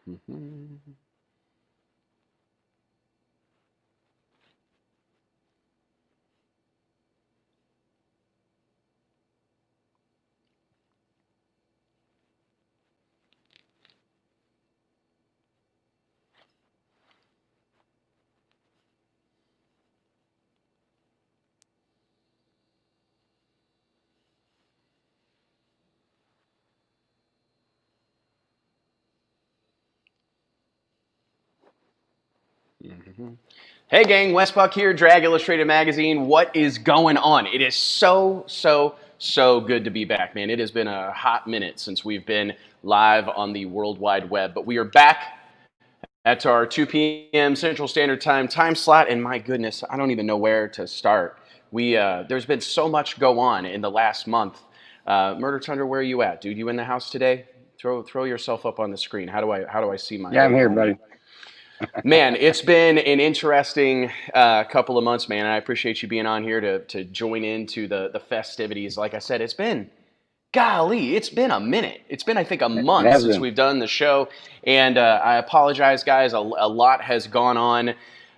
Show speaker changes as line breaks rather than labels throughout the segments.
Mhm. Mhm. Hey gang, Wes Buck here, Drag Illustrated Magazine. What is going on? It is so good to be back, man. It has been a hot minute since we've been live on the World Wide Web, but we are back at our 2 p.m. Central Standard time slot, and my goodness, I don't even know where to start. There's been so much go on in the last month. Murder Thunder, where are you at, dude? You in the house today? Throw yourself up on the screen. How do I see my
Yeah, I'm
little
here,
homie?
buddy.
Man, it's been an interesting couple of months, man. And I appreciate you being on here to join into the festivities. Like I said, it's been a minute. It's been, I think, a
It
month
has
since
been.
we've done the show. And I apologize, guys. A lot has gone on.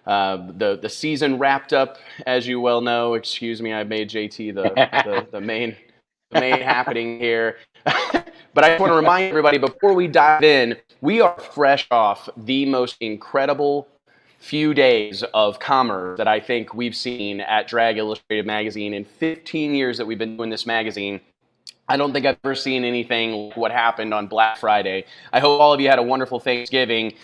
The season wrapped up, as you well know. Excuse me, I made JT the main happening here. But I just want to remind everybody before we dive in, we are fresh off the most incredible few days of commerce that I think we've seen at Drag Illustrated Magazine in 15 years that we've been doing this magazine. I don't think I've ever seen anything like what happened on Black Friday. I hope all of you had a wonderful Thanksgiving.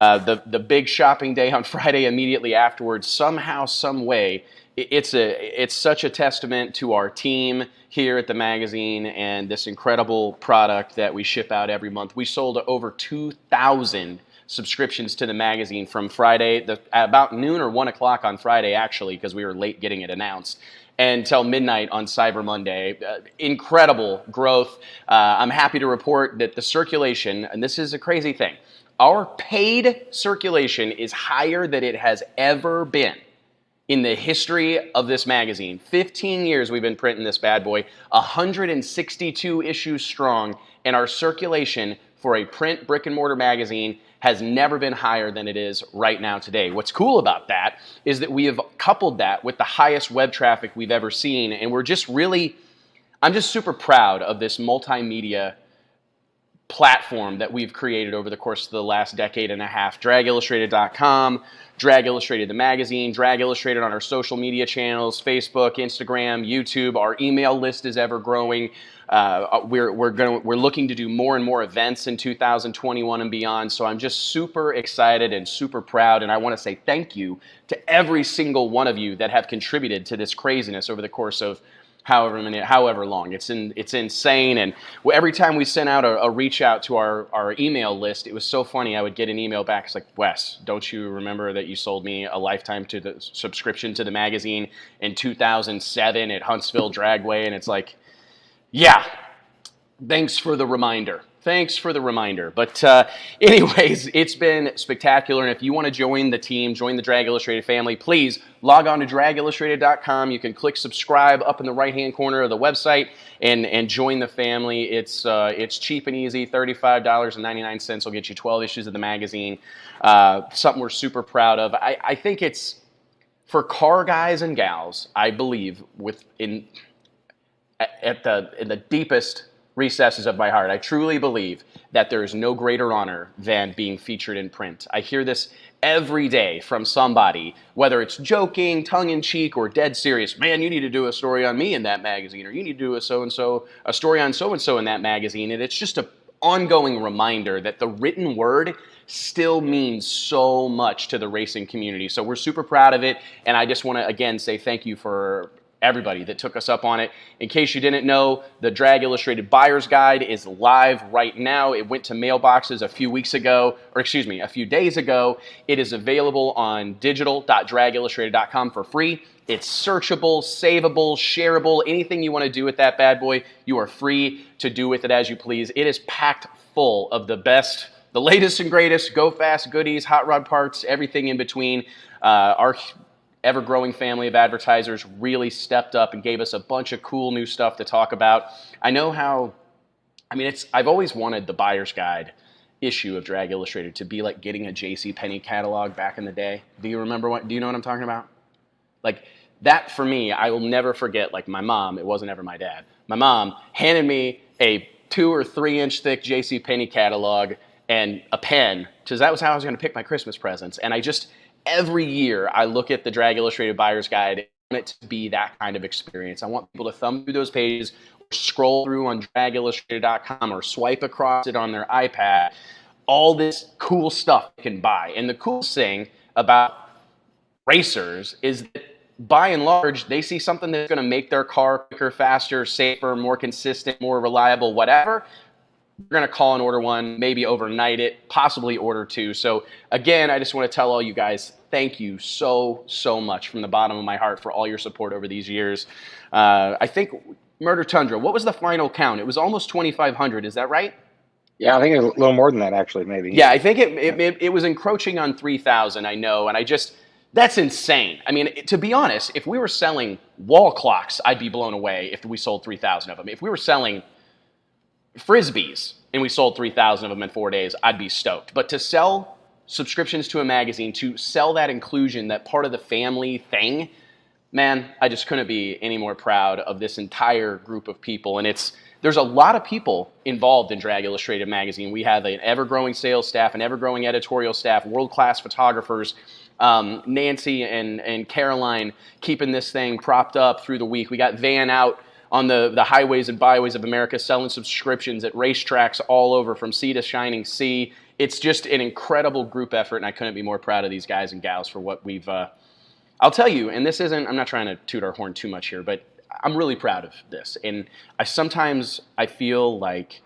The big shopping day on Friday immediately afterwards, somehow, some way, it's such a testament to our team here at the magazine and this incredible product that we ship out every month. We sold over 2,000 subscriptions to the magazine from Friday, about noon or 1 o'clock on Friday, actually, because we were late getting it announced, until midnight on Cyber Monday. Incredible growth. I'm happy to report that the circulation, and this is a crazy thing, our paid circulation is higher than it has ever been in the history of this magazine. 15 years we've been printing this bad boy, 162 issues strong, and our circulation for a print brick and mortar magazine has never been higher than it is right now today. What's cool about that is that we have coupled that with the highest web traffic we've ever seen, and I'm just super proud of this multimedia platform that we've created over the course of the last decade and a half. DragIllustrated.com, Drag Illustrated the magazine, Drag Illustrated on our social media channels, Facebook, Instagram, YouTube. Our email list is ever growing. We're looking to do more and more events in 2021 and beyond. So I'm just super excited and super proud. And I want to say thank you to every single one of you that have contributed to this craziness over the course of however long. It's insane. And every time we sent out a reach out to our email list, it was so funny. I would get an email back. It's like, Wes, don't you remember that you sold me a lifetime to the subscription to the magazine in 2007 at Huntsville Dragway? And it's like, yeah, thanks for the reminder. Thanks for the reminder. But anyways, it's been spectacular. And if you want to join the team, join the Drag Illustrated family, please log on to dragillustrated.com. You can click subscribe up in the right-hand corner of the website and join the family. It's cheap and easy. $35.99 will get you 12 issues of the magazine. Something we're super proud of. I think it's, for car guys and gals, I believe, in the deepest recesses of my heart, I truly believe that there is no greater honor than being featured in print. I hear this every day from somebody, whether it's joking, tongue-in-cheek, or dead serious. Man, you need to do a story on me in that magazine, or you need to do a story on so-and-so in that magazine. And it's just an ongoing reminder that the written word still means so much to the racing community. So we're super proud of it, and I just want to, again, say thank you for everybody that took us up on it. In case you didn't know, the Drag Illustrated Buyer's Guide is live right now. It went to mailboxes a few days ago. It is available on digital.dragillustrated.com for free. It's searchable, savable, shareable. Anything you want to do with that bad boy, you are free to do with it as you please. It is packed full of the best, the latest and greatest go fast goodies, hot rod parts, everything in between. Our ever-growing family of advertisers really stepped up and gave us a bunch of cool new stuff to talk about. I've always wanted the buyer's guide issue of Drag Illustrated to be like getting a JCPenney catalog back in the day. Do you know what I'm talking about? Like that for me, I will never forget, like my mom, it wasn't ever my dad. My mom handed me a 2 or 3 inch thick JCPenney catalog and a pen, because that was how I was going to pick my Christmas presents. And every year I look at the Drag Illustrated Buyer's Guide. I want it to be that kind of experience. I want people to thumb through those pages, scroll through on dragillustrated.com or swipe across it on their iPad. All this cool stuff they can buy. And the coolest thing about racers is that by and large, they see something that's going to make their car quicker, faster, safer, more consistent, more reliable, whatever. They're going to call and order one, maybe overnight it, possibly order 2. So again, I just want to tell all you guys, thank you so, so much from the bottom of my heart for all your support over these years. I think Murder Tundra, what was the final count? It was almost 2,500. Is that right?
Yeah, I think it was a little more than that, actually, maybe.
Yeah, I think it was encroaching on 3,000, I know, and that's insane. I mean, to be honest, if we were selling wall clocks, I'd be blown away if we sold 3,000 of them. If we were selling Frisbees and we sold 3,000 of them in 4 days, I'd be stoked. But to sell subscriptions to a magazine, to sell that inclusion, that part of the family thing, man, I just couldn't be any more proud of this entire group of people. And there's a lot of people involved in Drag Illustrated magazine. We have an ever-growing sales staff, an ever-growing editorial staff, world-class photographers, Nancy and Caroline keeping this thing propped up through the week. We got Van out on the highways and byways of America selling subscriptions at racetracks all over from sea to shining sea. It's just an incredible group effort, and I couldn't be more proud of these guys and gals for what we've I'll tell you, and I'm not trying to toot our horn too much here, but I'm really proud of this. And sometimes I feel like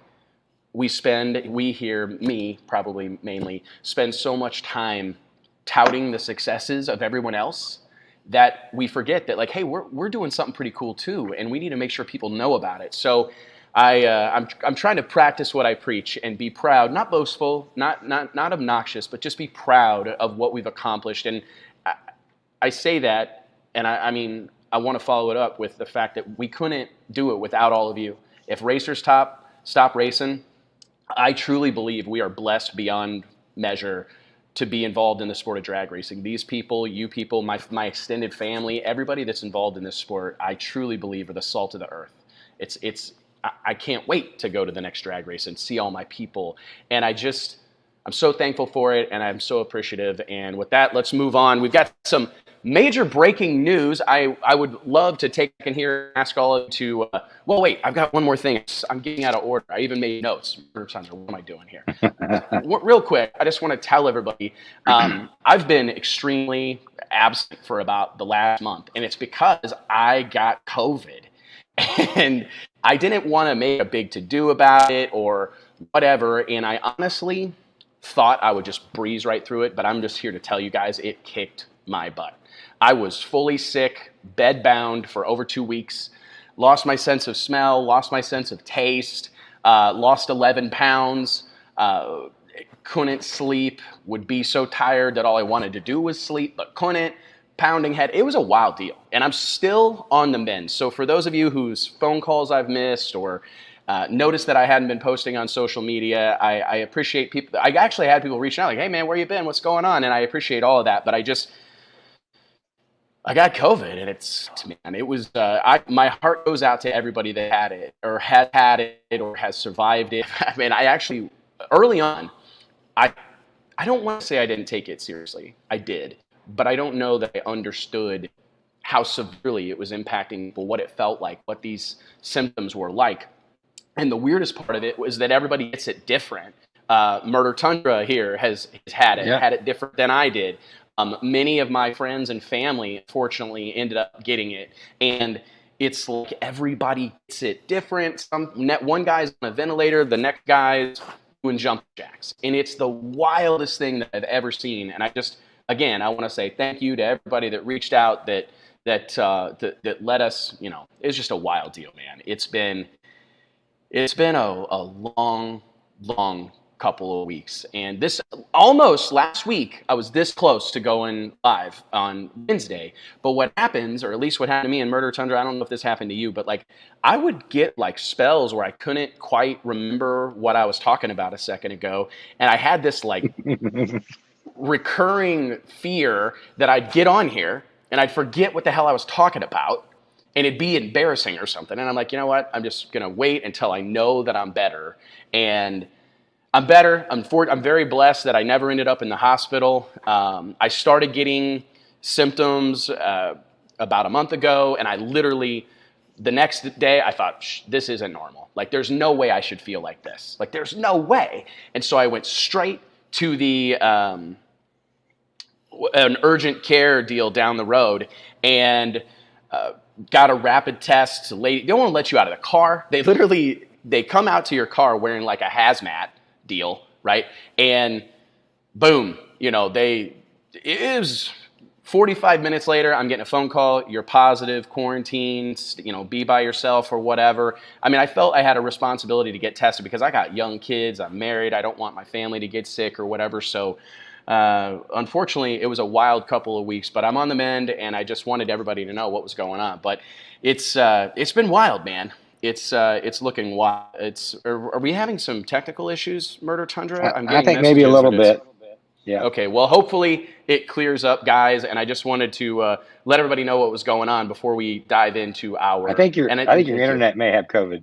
me probably mainly, spend so much time touting the successes of everyone else that we forget that, like, hey, we're doing something pretty cool too, and we need to make sure people know about it. So I'm trying to practice what I preach and be proud, not boastful, not obnoxious, but just be proud of what we've accomplished. And I say that, and I mean, I want to follow it up with the fact that we couldn't do it without all of you. If racers stop racing, I truly believe we are blessed beyond measure to be involved in the sport of drag racing. These people, you people, my extended family, everybody that's involved in this sport, I truly believe are the salt of the earth. I can't wait to go to the next drag race and see all my people. And I'm so thankful for it, and I'm so appreciative. And with that, let's move on. We've got some major breaking news. I would love to take in here and ask all of you to, well, wait, I've got one more thing. I'm getting out of order. I even made notes. What am I doing here? Real quick, I just want to tell everybody, I've been extremely absent for about the last month, and it's because I got COVID. And I didn't want to make a big to-do about it or whatever, and I honestly thought I would just breeze right through it, but I'm just here to tell you guys it kicked my butt. I was fully sick, bedbound for over 2 weeks, lost my sense of smell, lost my sense of taste, lost 11 pounds, couldn't sleep, would be so tired that all I wanted to do was sleep, but couldn't, pounding head. It was a wild deal, and I'm still on the mend. So for those of you whose phone calls I've missed or noticed that I hadn't been posting on social media, I appreciate people. I actually had people reaching out like, hey man, where you been? What's going on? And I appreciate all of that, but I got COVID, and it was, my heart goes out to everybody that had it or has had it or has survived it. I mean, I actually, early on, I don't want to say I didn't take it seriously. I did, but I don't know that I understood how severely it was impacting people, what it felt like, what these symptoms were like. And the weirdest part of it was that everybody gets it different. Murder Tundra here has had it different than I did. Many of my friends and family, fortunately, ended up getting it. And it's like everybody gets it different. One guy's on a ventilator, the next guy's doing jump jacks. And it's the wildest thing that I've ever seen. And again, I want to say thank you to everybody that reached out, that let us, it's just a wild deal, man. It's been a long, long couple of weeks. And this almost last week, I was this close to going live on Wednesday. But what happens, or at least what happened to me in Murder Tundra, I don't know if this happened to you, but like I would get like spells where I couldn't quite remember what I was talking about a second ago. And I had this like recurring fear that I'd get on here and I'd forget what the hell I was talking about. And it'd be embarrassing or something. And I'm like, you know what? I'm just going to wait until I know that I'm better. And I'm better. I'm very blessed that I never ended up in the hospital. I started getting symptoms about a month ago. And I literally, the next day, I thought, this isn't normal. Like, there's no way I should feel like this. Like, there's no way. And so I went straight to the an urgent care deal down the road. And got a rapid test. They don't want to let you out of the car. They come out to your car wearing like a hazmat deal, right? And boom, it was 45 minutes later, I'm getting a phone call. You're positive, quarantined, be by yourself or whatever. I mean, I felt I had a responsibility to get tested because I got young kids. I'm married. I don't want my family to get sick or whatever. So unfortunately, it was a wild couple of weeks, but I'm on the mend, and I just wanted everybody to know what was going on. But it's been wild, man. It's looking wild. Are we having some technical issues, Murder Tundra?
I think maybe a little bit. Yeah.
Okay. Well, hopefully it clears up, guys. And I just wanted to let everybody know what was going on before we dive into our.
I think your internet may have COVID.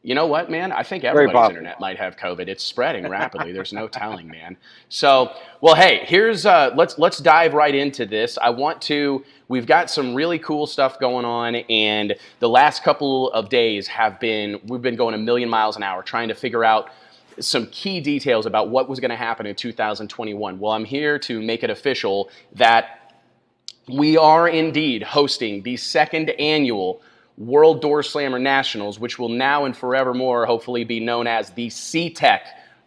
You know what, man? I think everybody's internet might have COVID. It's spreading rapidly. There's no telling, man. So, well, hey, here's let's dive right into this. We've got some really cool stuff going on, and the last couple of days we've been going a million miles an hour trying to figure out some key details about what was going to happen in 2021. Well, I'm here to make it official that we are indeed hosting the second annual World Doorslammer Nationals, which will now and forevermore hopefully be known as the CTECH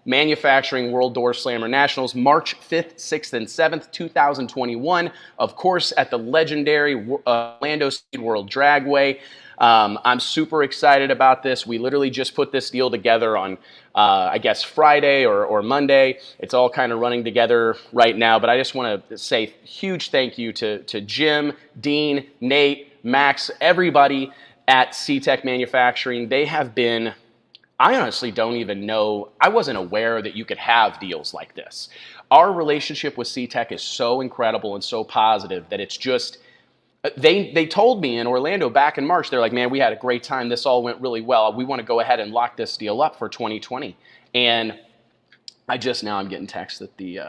Manufacturing World Doorslammer Nationals, March 5th, 6th, and 7th, 2021, of course, at the legendary Orlando Speed World Dragway. I'm super excited about this. We literally just put this deal together on, I guess, Friday or Monday. It's all kind of running together right now, but I just want to say huge thank you to Jim, Dean, Nate, Max, everybody at CTECH Manufacturing. They have been, I honestly don't even know, I wasn't aware that you could have deals like this. Our relationship with CTECH is so incredible and so positive that it's just, they told me in Orlando back in March, they're like, man, we had a great time. This all went really well. We want to go ahead and lock this deal up for 2020. And I'm getting text that the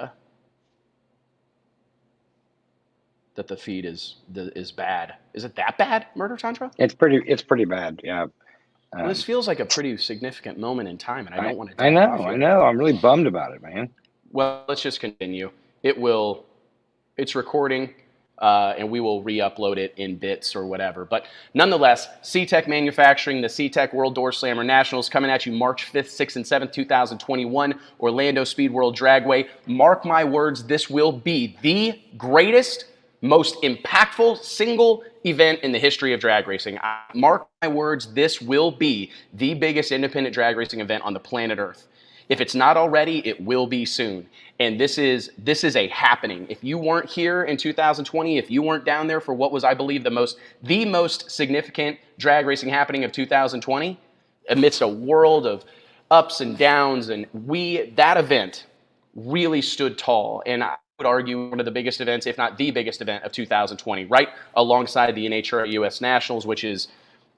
feed is bad. Is it that bad, Murder Tundra?
It's pretty bad. Yeah.
Well, this feels like a pretty significant moment in time, and I don't want to.
I know. I'm really bummed about it, man.
Well, let's just continue. It's recording, and we will re-upload it in bits or whatever. But nonetheless, CTECH Manufacturing, the CTECH World Doorslammer Nationals, coming at you March 5th, 6th, and 7th, 2021, Orlando Speed World Dragway. Mark my words, this will be the greatest, most impactful single event in the history of drag racing. Mark my words, this will be the biggest independent drag racing event on the planet Earth. If it's not already, it will be soon. And this is a happening. If you weren't here in 2020, if you weren't down there for what was, I believe, the most significant drag racing happening of 2020, amidst a world of ups and downs, and that event really stood tall. And I would argue one of the biggest events, if not the biggest event of 2020, right alongside the NHRA US Nationals,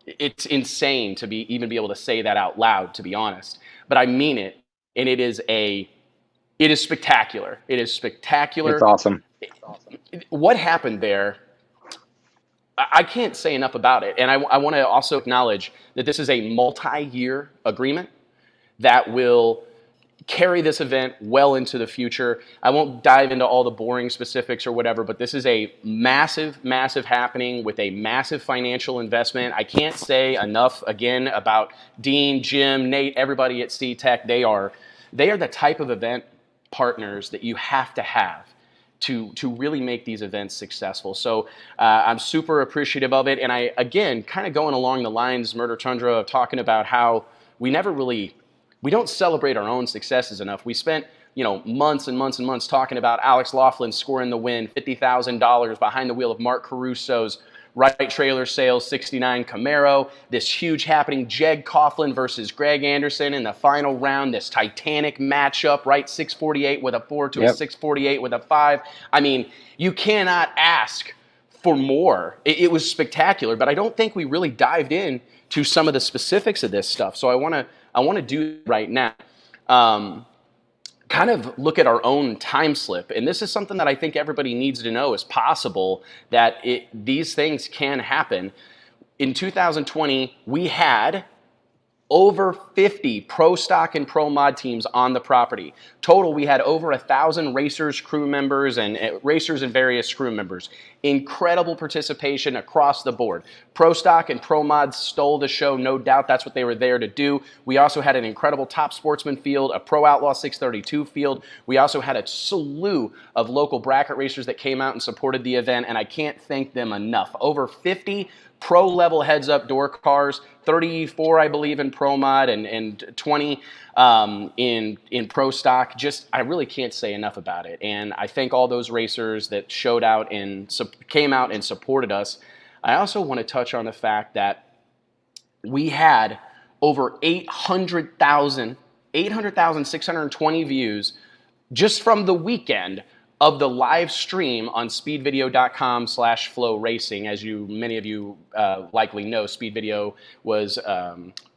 it's insane to even be able to say that out loud, to be honest. But I mean it, and it is spectacular. It is spectacular.
It's awesome.
What happened there, I can't say enough about it. And I want to also acknowledge that this is a multi-year agreement that will carry this event well into the future. I won't dive into all the boring specifics or whatever, but this is a massive, massive happening with a massive financial investment. I can't say enough, again, about Dean, Jim, Nate, everybody at CTECH. They are the type of event partners that you have to really make these events successful. So I'm super appreciative of it. And I, again, kind of going along the lines, Murder Tundra, of talking about how we never really we don't celebrate our own successes enough. We spent, months and months and months talking about Alex Laughlin scoring the win, $50,000 behind the wheel of Mark Caruso's right trailer sales 69 Camaro, this huge happening, Jeg Coughlin versus Greg Anderson in the final round, this titanic matchup, right? 648 with a 4 to a 648 with a 5. I mean, you cannot ask for more. It was spectacular, but I don't think we really dived in to some of the specifics of this stuff. So I want to do right now. Kind of look at our own time slip. And this is something that I think everybody needs to know is possible, that these things can happen. In 2020, we had over 50 pro stock and pro mod teams on the property. Total, we had over 1,000 racers, crew members, and racers and various crew members. Incredible participation across the board. Pro stock and pro mod stole the show, no doubt. That's what they were there to do. We also had an incredible top sportsman field, a pro outlaw 632 field. We also had a slew of local bracket racers that came out and supported the event, and I can't thank them enough. Over 50 pro-level heads-up door cars, 34, I believe, in pro mod, and 20 in pro stock. Just, I really can't say enough about it. And I thank all those racers that showed out and came out and supported us. I also want to touch on the fact that we had over 800,620 views just from the weekend of the live stream on speedvideo.com/flow racing. As many of you likely know, Speed Video was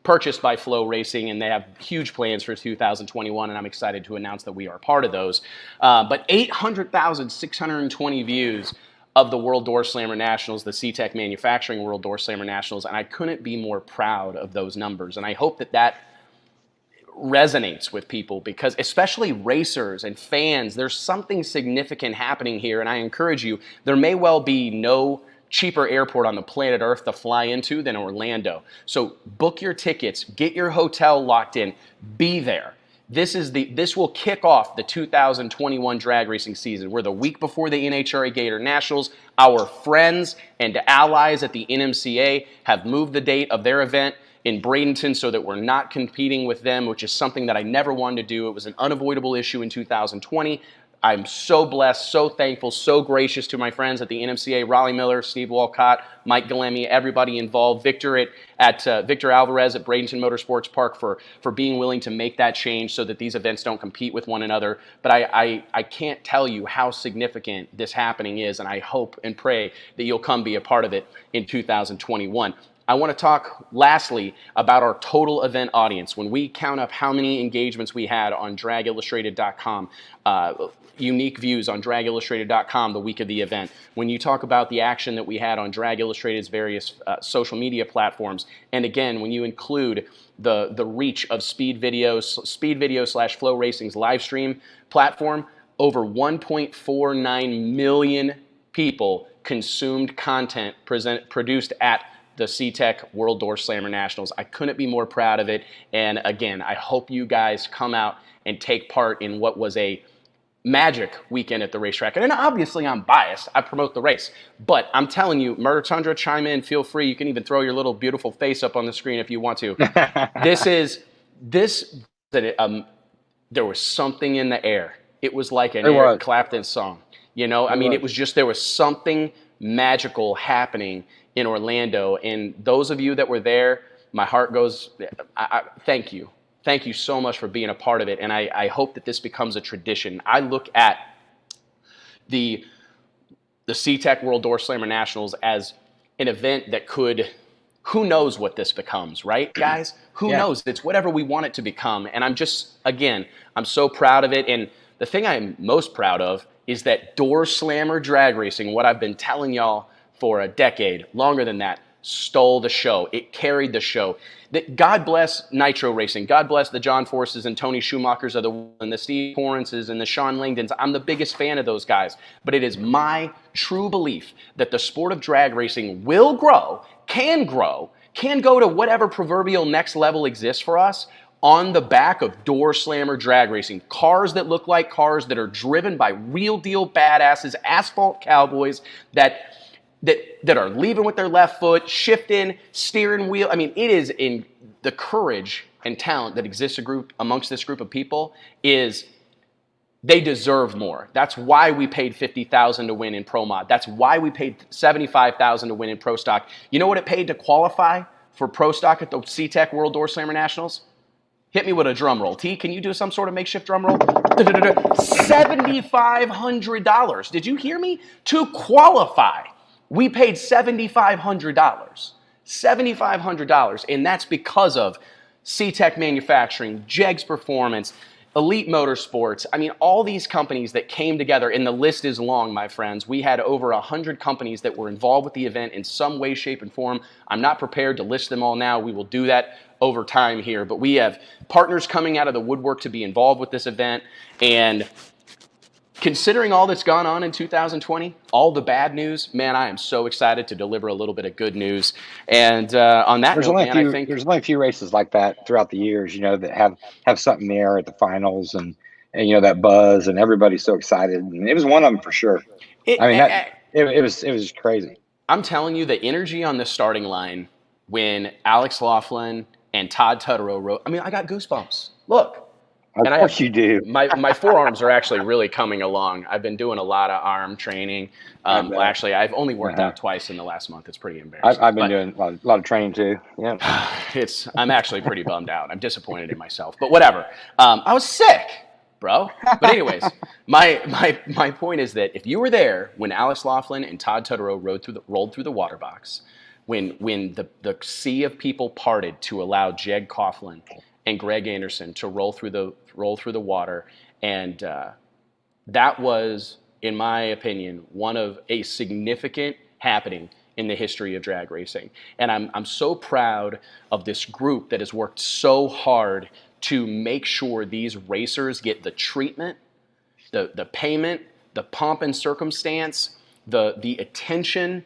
purchased by Flow Racing, and they have huge plans for 2021, and I'm excited to announce that we are part of those. But 800,620 views of the World Doorslammer Nationals, the CTECH Manufacturing World Doorslammer Nationals, and I couldn't be more proud of those numbers. And I hope that resonates with people, because especially racers and fans, there's something significant happening here, and I encourage you, there may well be no cheaper airport on the planet Earth to fly into than Orlando. So book your tickets, get your hotel locked in, be there. This will kick off the 2021 drag racing season. We're the week before the NHRA Gator Nationals. Our friends and allies at the NMCA have moved the date of their event in Bradenton so that we're not competing with them, which is something that I never wanted to do. It was an unavoidable issue in 2020. I'm so blessed, so thankful, so gracious to my friends at the NMCA, Raleigh Miller, Steve Walcott, Mike Galemi, everybody involved, Victor Alvarez at Bradenton Motorsports Park for being willing to make that change so that these events don't compete with one another. But I can't tell you how significant this happening is, and I hope and pray that you'll come be a part of it in 2021. I want to talk lastly about our total event audience. When we count up how many engagements we had on dragillustrated.com, unique views on dragillustrated.com the week of the event, when you talk about the action that we had on Drag Illustrated's various social media platforms, and again, when you include the reach of Speed Video/Flow Racing's live stream platform, over 1.49 million people consumed content produced at the CTECH World Doorslammer Nationals. I couldn't be more proud of it. And again, I hope you guys come out and take part in what was a magic weekend at the racetrack. And obviously I'm biased. I promote the race. But I'm telling you, Murder Tundra, chime in, feel free. You can even throw your little beautiful face up on the screen if you want to. There was something in the air. It was like an Eric Clapton song. It was just, there was something magical happening in Orlando, and those of you that were there, my heart goes, thank you. Thank you so much for being a part of it, and I hope that this becomes a tradition. I look at the CTECH World Doorslammer Nationals as an event that could, who knows what this becomes, right, guys? Who knows? It's whatever we want it to become, and I'm so proud of it, and the thing I'm most proud of is that Doorslammer drag racing, what I've been telling y'all for a decade, longer than that, stole the show. It carried the show. God bless Nitro Racing. God bless the John Forces and Tony Schumachers of the world, and the Steve Torrances and the Sean Langdons. I'm the biggest fan of those guys. But it is my true belief that the sport of drag racing will grow, can go to whatever proverbial next level exists for us on the back of Doorslammer drag racing. Cars that look like cars, that are driven by real deal badasses, asphalt cowboys that are leaving with their left foot, shifting, steering wheel. I mean, it is in the courage and talent that exists amongst this group of people is they deserve more. That's why we paid $50,000 to win in Pro Mod. That's why we paid $75,000 to win in Pro Stock. You know what it paid to qualify for Pro Stock at the CTECH World Doorslammer Nationals? Hit me with a drum roll. T, can you do some sort of makeshift drum roll? $7,500. Did you hear me? To qualify, we paid $7,500. $7,500. And that's because of CTECH Manufacturing, Jegs Performance, Elite Motorsports. I mean, all these companies that came together, and the list is long, my friends. We had over 100 companies that were involved with the event in some way, shape, and form. I'm not prepared to list them all now. We will do that over time here. But we have partners coming out of the woodwork to be involved with this event. And considering all that's gone on in 2020, all the bad news, man, I am so excited to deliver a little bit of good news. And on that note, man, I think
there's only a few races like that throughout the years, you know, that have something there at the finals and you know, that buzz and everybody's so excited. And it was one of them for sure. It was crazy.
I'm telling you, the energy on the starting line when Alex Laughlin and Todd Tutterow wrote, I mean, I got goosebumps. Look.
Of course you do.
My forearms are actually really coming along. I've been doing a lot of arm training. Well, actually, I've only worked out twice in the last month. It's pretty embarrassing.
I've been doing a lot of training too. Yeah.
I'm actually pretty bummed out. I'm disappointed in myself. But whatever. I was sick, bro. But anyways, my point is that if you were there when Alex Laughlin and Todd Tutterow rolled through the water box, when the sea of people parted to allow Jeg Coughlin and Greg Anderson to roll through the water, and that was, in my opinion, one of a significant happening in the history of drag racing. And I'm so proud of this group that has worked so hard to make sure these racers get the treatment, the payment, the pomp and circumstance, the attention,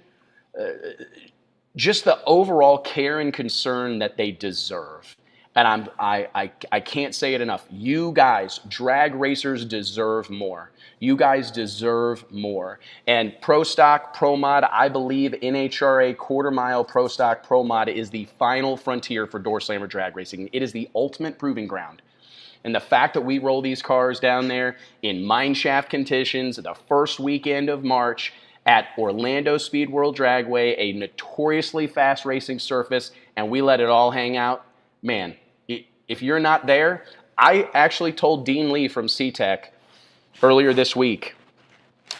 just the overall care and concern that they deserve. And I can't say it enough. You guys, drag racers, deserve more. You guys deserve more. And Pro Stock, Pro Mod, I believe NHRA quarter mile Pro Stock, Pro Mod is the final frontier for Doorslammer drag racing. It is the ultimate proving ground. And the fact that we roll these cars down there in mineshaft conditions the first weekend of March at Orlando Speed World Dragway, a notoriously fast racing surface, and we let it all hang out, man, if you're not there, I actually told Dean Lee from CTECH earlier this week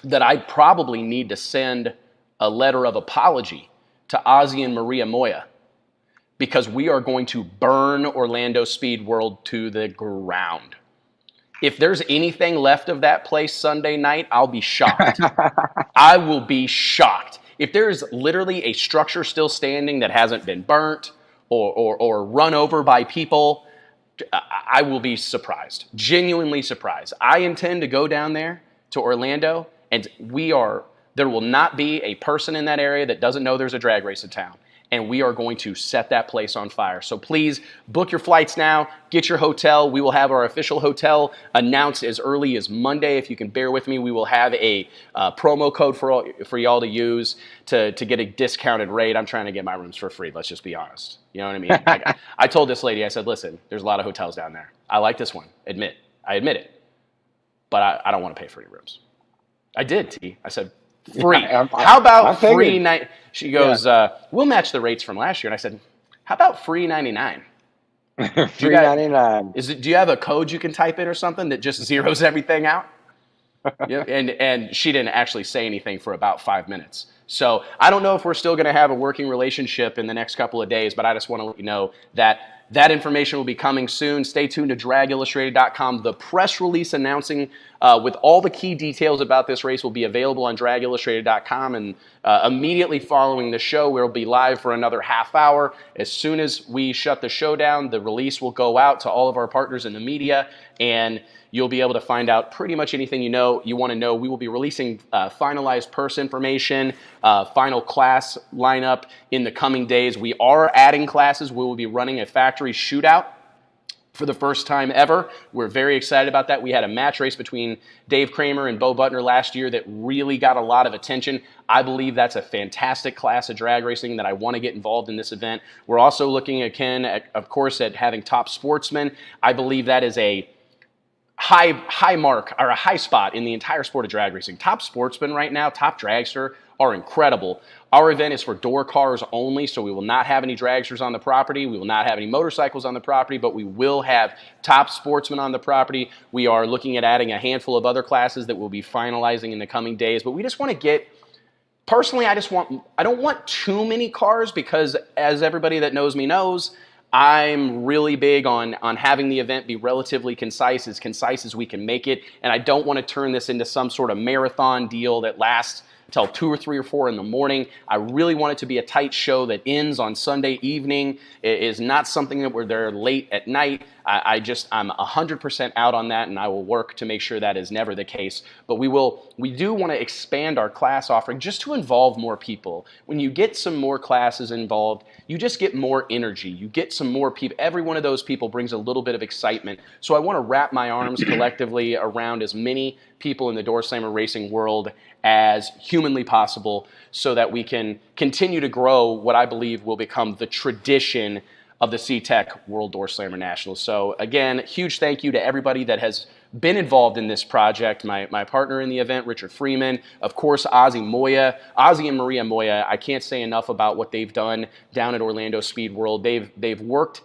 that I probably need to send a letter of apology to Ozzy and Maria Moya because we are going to burn Orlando Speed World to the ground. If there's anything left of that place Sunday night, I'll be shocked. I will be shocked. If there is literally a structure still standing that hasn't been burnt or run over by people, I will be surprised, genuinely surprised. I intend to go down there to Orlando, and there will not be a person in that area that doesn't know there's a drag race in town. And we are going to set that place on fire. So please book your flights now, get your hotel. We will have our official hotel announced as early as Monday. If you can bear with me, we will have a promo code for y'all to use to get a discounted rate. I'm trying to get my rooms for free. Let's just be honest. You know what I mean? I told this lady, I said, listen, there's a lot of hotels down there. I like this one. I admit it. But I don't want to pay for your rooms. I did, T. I said, free. How about free night? She goes, we'll match the rates from last year. And I said, how about free 99?
Free 99.
Do you have a code you can type in or something that just zeroes everything out? Yeah. And she didn't actually say anything for about 5 minutes. So I don't know if we're still going to have a working relationship in the next couple of days, but I just want to let you know that information will be coming soon. Stay tuned to dragillustrated.com. The press release announcing with all the key details about this race will be available on dragillustrated.com. And immediately following the show, we'll be live for another half hour. As soon as we shut the show down, the release will go out to all of our partners in the media, and you'll be able to find out pretty much anything you want to know. We will be releasing finalized purse information, final class lineup in the coming days. We are adding classes. We will be running a factory shootout for the first time ever. We're very excited about that. We had a match race between Dave Kramer and Bo Butner last year that really got a lot of attention. I believe that's a fantastic class of drag racing that I want to get involved in this event. We're also looking again, of course, at having Top Sportsman. I believe that is a high mark or a high spot in the entire sport of drag racing. Top Sportsman right now, Top Dragster are incredible. Our event is for door cars only, so we will not have any dragsters on the property. We will not have any motorcycles on the property, but we will have Top Sportsman on the property. We are looking at adding a handful of other classes that we'll be finalizing in the coming days, but we just want to get, personally, I don't want too many cars because, as everybody that knows me knows, I'm really big on having the event be relatively concise as we can make it, and I don't want to turn this into some sort of marathon deal that lasts till 2 or 3 or 4 in the morning. I really want it to be a tight show that ends on Sunday evening. It is not something that we're there late at night. I'm 100% out on that, and I will work to make sure that is never the case. But we do want to expand our class offering just to involve more people. When you get some more classes involved, you just get more energy. You get some more people. Every one of those people brings a little bit of excitement. So I want to wrap my arms collectively around as many people in the Doorslammer racing world as humanly possible so that we can continue to grow what I believe will become the tradition of the CTECH World Doorslammer Nationals. So again, huge thank you to everybody that has been involved in this project. My partner in the event, Richard Freeman, of course, Ozzy and Maria Moya. I can't say enough about what they've done down at Orlando Speed World. They've worked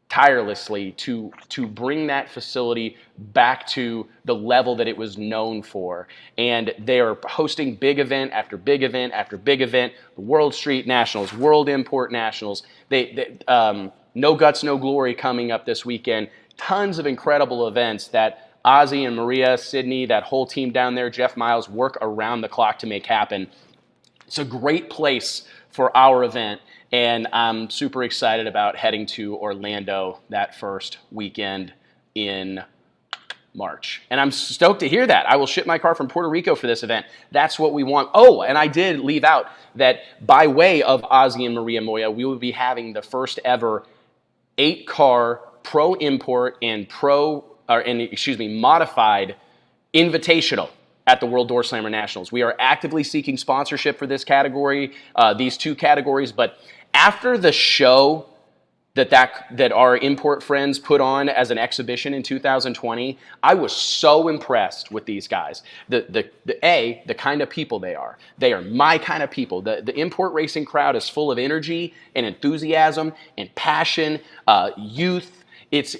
tirelessly to bring that facility back to the level that it was known for. And they are hosting big event after big event after big event, the World Street Nationals, World Import Nationals, No Guts, No Glory coming up this weekend. Tons of incredible events that Ozzy and Maria, Sydney, that whole team down there, Jeff Miles, work around the clock to make happen. It's a great place for our event. And I'm super excited about heading to Orlando that first weekend in March. And I'm stoked to hear that. I will ship my car from Puerto Rico for this event. That's what we want. Oh, and I did leave out that by way of Ozzy and Maria Moya, we will be having the first ever 8-car Pro Import and modified invitational at the World Doorslammer Nationals. We are actively seeking sponsorship for this category, these 2 categories, but after the show that our import friends put on as an exhibition in 2020, I was so impressed with these guys. The kind of people they are. They are my kind of people. The import racing crowd is full of energy and enthusiasm and passion, youth. It's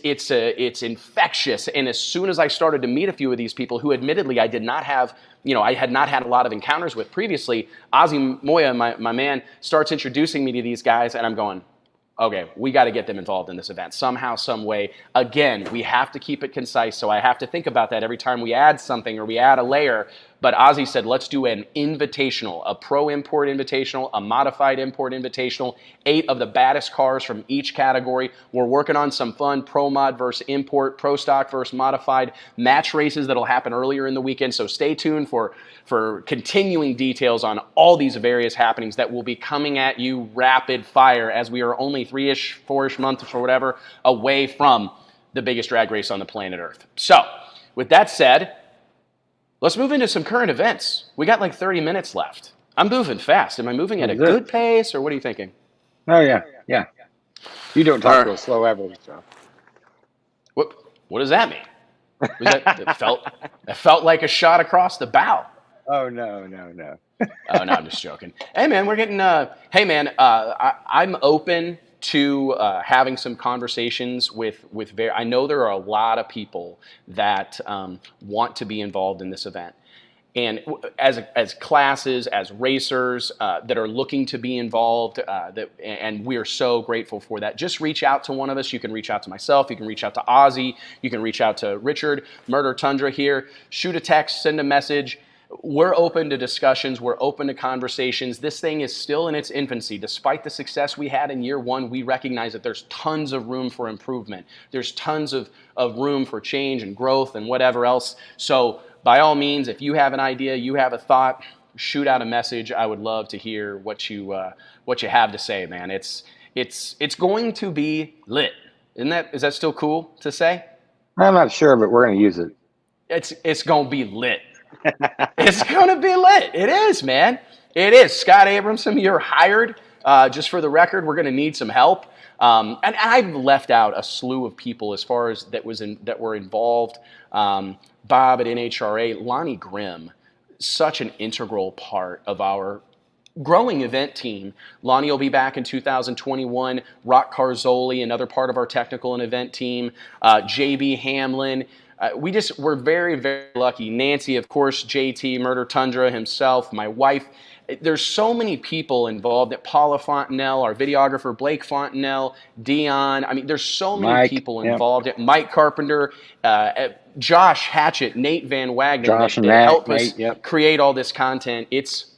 infectious. And as soon as I started to meet a few of these people who admittedly I had not had a lot of encounters with previously, Ozzy Moya, my man, starts introducing me to these guys, and I'm going, okay, we got to get them involved in this event somehow, some way. Again, we have to keep it concise, so I have to think about that every time we add something or we add a layer. But Ozzy said, let's do an invitational, a Pro Import Invitational, a Modified Import Invitational, 8 of the baddest cars from each category. We're working on some fun Pro Mod versus Import, Pro Stock versus Modified match races that'll happen earlier in the weekend. So stay tuned for continuing details on all these various happenings that will be coming at you rapid fire as we are only 3-ish, 4-ish months or whatever away from the biggest drag race on the planet Earth. So with that said, let's move into some current events. We got like 30 minutes left. I'm moving fast. Am I moving at a good pace, or what are you thinking?
Oh, yeah. You don't talk real slow ever, so.
What does that mean? It felt like a shot across the bow.
Oh, no.
Oh, no, I'm just joking. Hey, man, we're getting, I'm open to having some conversations with I know there are a lot of people that want to be involved in this event. And as classes, as racers that are looking to be involved, and we are so grateful for that. Just reach out to one of us. You can reach out to myself. You can reach out to Ozzy. You can reach out to Richard, Murder Tundra here. Shoot a text, send a message. We're open to discussions. We're open to conversations. This thing is still in its infancy. Despite the success we had in year 1, we recognize that there's tons of room for improvement. There's tons of room for change and growth and whatever else. So by all means, if you have an idea, you have a thought, shoot out a message. I would love to hear what you have to say, man. It's going to be lit. Is that still cool to say?
I'm not sure, but we're going to use it.
It's going to be lit. It's going to be lit. It is, man. It is. Scott Abramson, you're hired. Just for the record, we're going to need some help. And I've left out a slew of people as far as that were involved. Bob at NHRA, Lonnie Grimm, such an integral part of our growing event team. Lonnie will be back in 2021. Rock Carzoli, another part of our technical and event team. JB Hamlin. We're very, very lucky. Nancy, of course, JT, Murder Tundra himself, my wife. There's so many people involved. Paula Fontenelle, our videographer, Blake Fontenelle, Dion. I mean, there's so many people involved. Mike Carpenter, Josh Hatchett, Nate Van Wagner that helped us create all this content. It's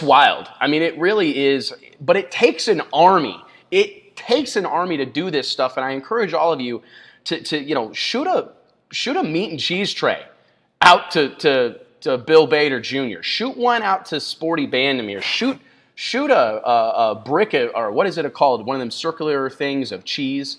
wild. I mean, it really is. But it takes an army. It takes an army to do this stuff. And I encourage all of you to shoot a meat and cheese tray out to Bill Bader Jr. Shoot one out to Sporty Bandemir. Shoot a brick or what is it called? One of them circular things of cheese.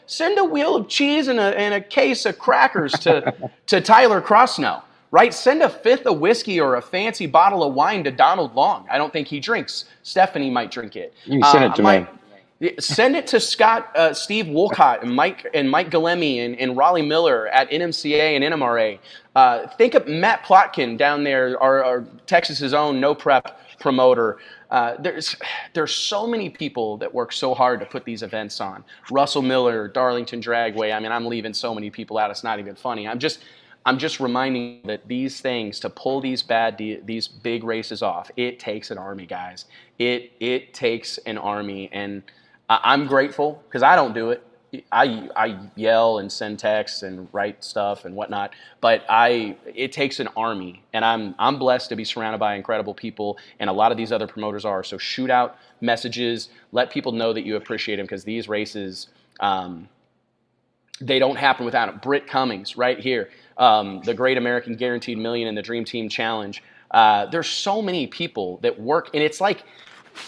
Send a wheel of cheese and a case of crackers to Tyler Crossnow. Right? Send a fifth of whiskey or a fancy bottle of wine to Donald Long. I don't think he drinks. Stephanie might drink it.
You can send it to me.
Send it to Steve Wolcott and Mike Galemi and Raleigh Miller at NMCA and NMRA. Think of Matt Plotkin down there, our Texas's own no prep promoter. There's so many people that work so hard to put these events on. Russell Miller, Darlington Dragway. I mean, I'm leaving so many people out. It's not even funny. I'm just reminding you that these things, to pull these big races off, it takes an army, guys. It takes an army, and I'm grateful because I don't do it. I yell and send texts and write stuff and whatnot, but it takes an army, and I'm blessed to be surrounded by incredible people, and a lot of these other promoters are. So shoot out messages, let people know that you appreciate them, because these races, they don't happen without it. Britt Cummings, right here, the Great American Guaranteed Million and the Dream Team Challenge. There's so many people that work, and it's like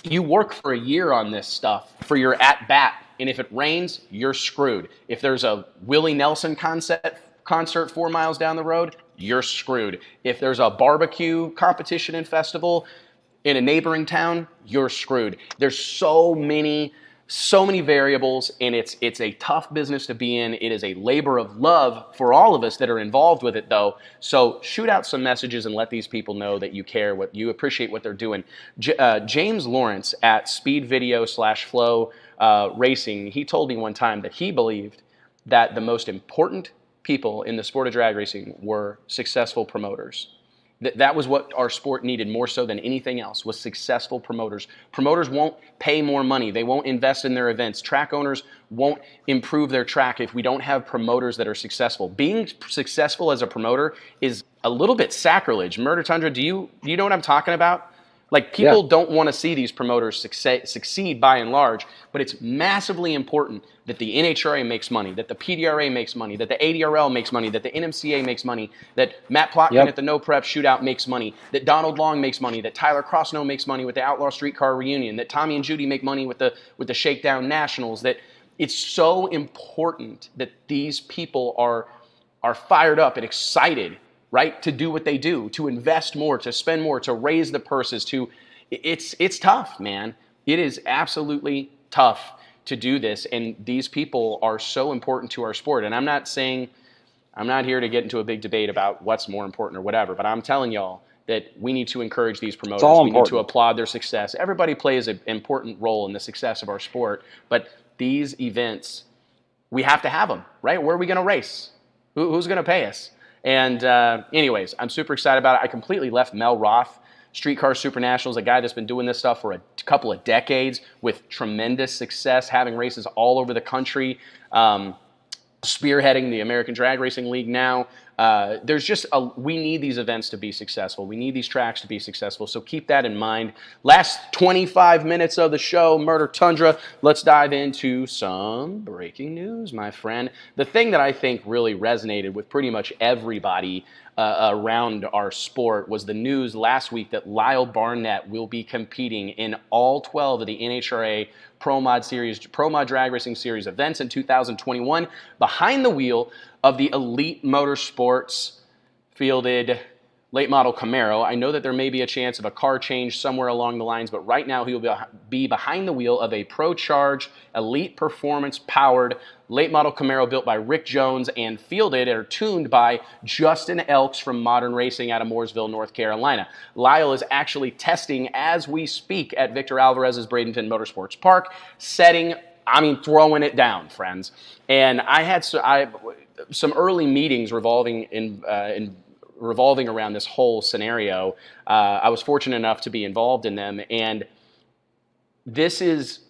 you work for a year on this stuff for your at-bat, and if it rains, you're screwed. If there's a Willie Nelson concert 4 miles down the road, you're screwed. If there's a barbecue competition and festival in a neighboring town, you're screwed. There's so many variables, and it's a tough business to be in. It is a labor of love for all of us that are involved with it, though. So shoot out some messages and let these people know that you care, what you appreciate what they're doing. James Lawrence at Speed Video /Flow Racing, he told me one time that he believed that the most important people in the sport of drag racing were successful promoters. That was what our sport needed more so than anything else, was successful promoters. Promoters won't pay more money. They won't invest in their events. Track owners won't improve their track if we don't have promoters that are successful. Being successful as a promoter is a little bit sacrilege. Murder Tundra, do you know what I'm talking about? Like, people don't want to see these promoters succeed by and large, but it's massively important that the NHRA makes money, that the PDRA makes money, that the ADRL makes money, that the NMCA makes money, that Matt Plotkin at the No Prep Shootout makes money, that Donald Long makes money, that Tyler Crossnow makes money with the Outlaw Streetcar Reunion, that Tommy and Judy make money with the Shakedown Nationals. That it's so important that these people are fired up and excited, right, to do what they do, to invest more, to spend more, to raise the purses, it's tough, man. It is absolutely tough to do this, and these people are so important to our sport. And I'm not here to get into a big debate about what's more important or whatever, but I'm telling y'all that we need to encourage these promoters. We need to applaud their success. Everybody plays an important role in the success of our sport, but these events, we have to have them, right? Where are we going to race? Who's going to pay us? And anyways, I'm super excited about it. I completely left Mel Roth, Streetcar Super Nationals, a guy that's been doing this stuff for a couple of decades with tremendous success, having races all over the country, spearheading the American Drag Racing League now. We need these events to be successful. We need these tracks to be successful. So keep that in mind. Last 25 minutes of the show, Murder Tundra. Let's dive into some breaking news, my friend. The thing that I think really resonated with pretty much everybody around our sport was the news last week that Lyle Barnett will be competing in all 12 of the NHRA Pro Mod Drag Racing Series events in 2021 behind the wheel of the Elite Motorsports fielded late model Camaro. I know that there may be a chance of a car change somewhere along the lines, but right now he will be behind the wheel of a Pro Charge Elite Performance powered late model Camaro built by Rick Jones and fielded or tuned by Justin Elks from Modern Racing out of Mooresville, North Carolina. Lyle is actually testing as we speak at Victor Alvarez's Bradenton Motorsports Park, throwing it down, friends. And I had some early meetings revolving around this whole scenario. I was fortunate enough to be involved in them, and this is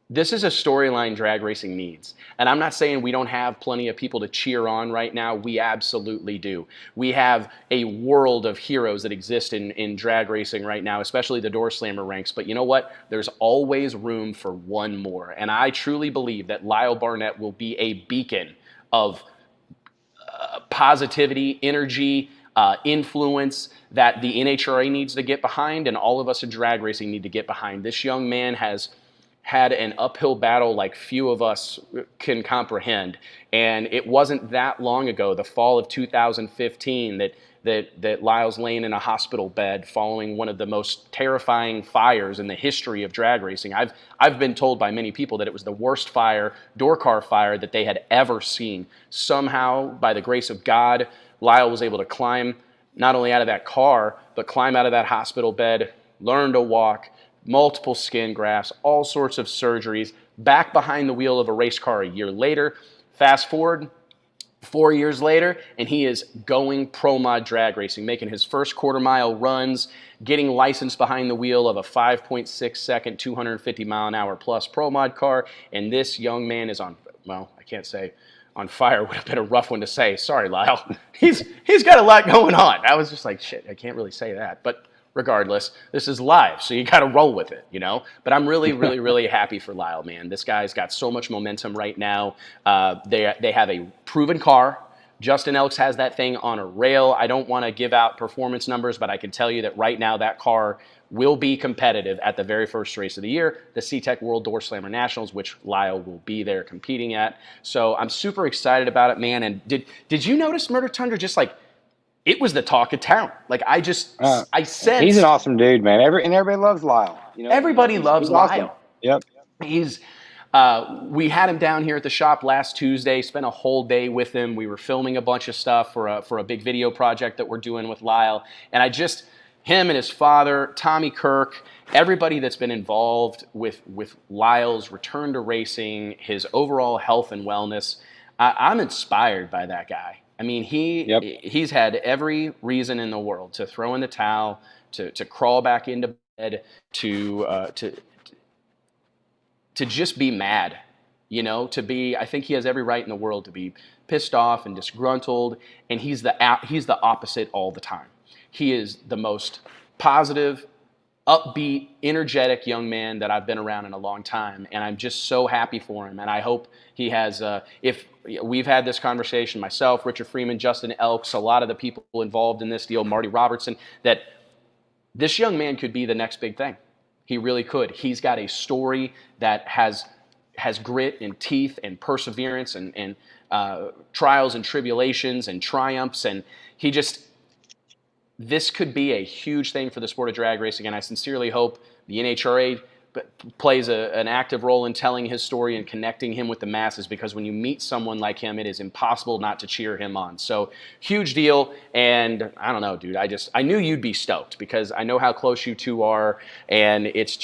a storyline drag racing needs. And I'm not saying we don't have plenty of people to cheer on right now. We absolutely do. We have a world of heroes that exist in drag racing right now, especially the Doorslammer ranks. But you know what? There's always room for one more. And I truly believe that Lyle Barnett will be a beacon of positivity, energy, influence that the NHRA needs to get behind, and all of us in drag racing need to get behind. This young man has had an uphill battle like few of us can comprehend, and it wasn't that long ago, the fall of 2015, that Lyle's laying in a hospital bed following one of the most terrifying fires in the history of drag racing. I've been told by many people that it was the worst door car fire that they had ever seen. Somehow, by the grace of God, Lyle was able to climb not only out of that car, but climb out of that hospital bed, learn to walk, multiple skin grafts, all sorts of surgeries, back behind the wheel of a race car a year later. Fast forward 4 years later, and he is going pro mod drag racing, making his first quarter-mile runs, getting licensed behind the wheel of a 5.6-second, 250-mile-an-hour plus pro mod car, and this young man is on, well, I can't say on fire would have been a rough one to say. Sorry, Lyle. He's got a lot going on. I was just like, shit, I can't really say that, but regardless, this is live, so you got to roll with it, you know? But I'm really, really, really happy for Lyle, man. This guy's got so much momentum right now. They have a proven car. Justin Elks has that thing on a rail. I don't want to give out performance numbers, but I can tell you that right now that car will be competitive at the very first race of the year, the CTECH World Doorslammer Nationals, which Lyle will be there competing at. So I'm super excited about it, man. And did you notice Murder Tundra just like, it was the talk of town. Like I sensed.
He's an awesome dude, man. Everybody loves Lyle. You know,
everybody loves Lyle.
Awesome. Yep.
We had him down here at the shop last Tuesday. Spent a whole day with him. We were filming a bunch of stuff for a big video project that we're doing with Lyle. And him and his father, Tommy Kirk, everybody that's been involved with Lyle's return to racing, his overall health and wellness. I'm inspired by that guy. I mean, he's had every reason in the world to throw in the towel, to crawl back into bed, to just be mad, you know, I think he has every right in the world to be pissed off and disgruntled, and he's the opposite all the time. He is the most positive, upbeat, energetic young man that I've been around in a long time, and I'm just so happy for him. And I hope he has, if we've had this conversation, myself, Richard Freeman, Justin Elks, a lot of the people involved in this deal, Marty Robertson, that this young man could be the next big thing. He really could. He's got a story that has grit and teeth and perseverance and trials and tribulations and triumphs, and this could be a huge thing for the sport of drag racing, and I sincerely hope the NHRA plays an active role in telling his story and connecting him with the masses, because when you meet someone like him, it is impossible not to cheer him on. So, huge deal, and I don't know, dude, I knew you'd be stoked because I know how close you two are, and it's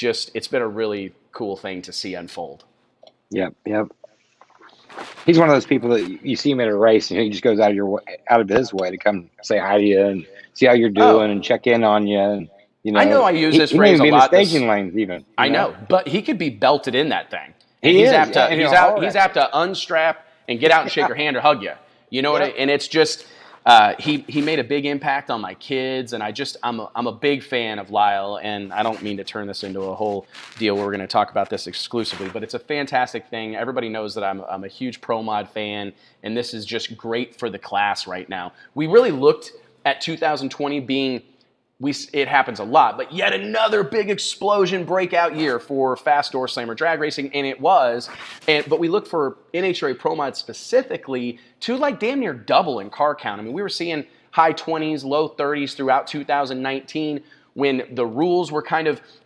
been a really cool thing to see unfold.
Yep. He's one of those people that you see him at a race and he just goes out of his way to come say hi to you and see how you're doing and check in on you. And, you know,
I know I use this phrase a lot.
He may be in the staging lanes even.
I know, but he could be belted in that thing. And
he's
apt to unstrap and get out and shake your hand or hug you. You know what? And it's just he made a big impact on my kids, and I'm a big fan of Lyle. And I don't mean to turn this into a whole deal where we're going to talk about this exclusively, but it's a fantastic thing. Everybody knows that I'm a huge Pro Mod fan, and this is just great for the class right now. We really looked at 2020 being, it happens a lot, but yet another big explosion breakout year for fast Doorslammer drag racing, and it was. But we look for NHRA Pro Mod specifically to like damn near double in car count. I mean, we were seeing high 20s, low 30s throughout 2019 when the rules were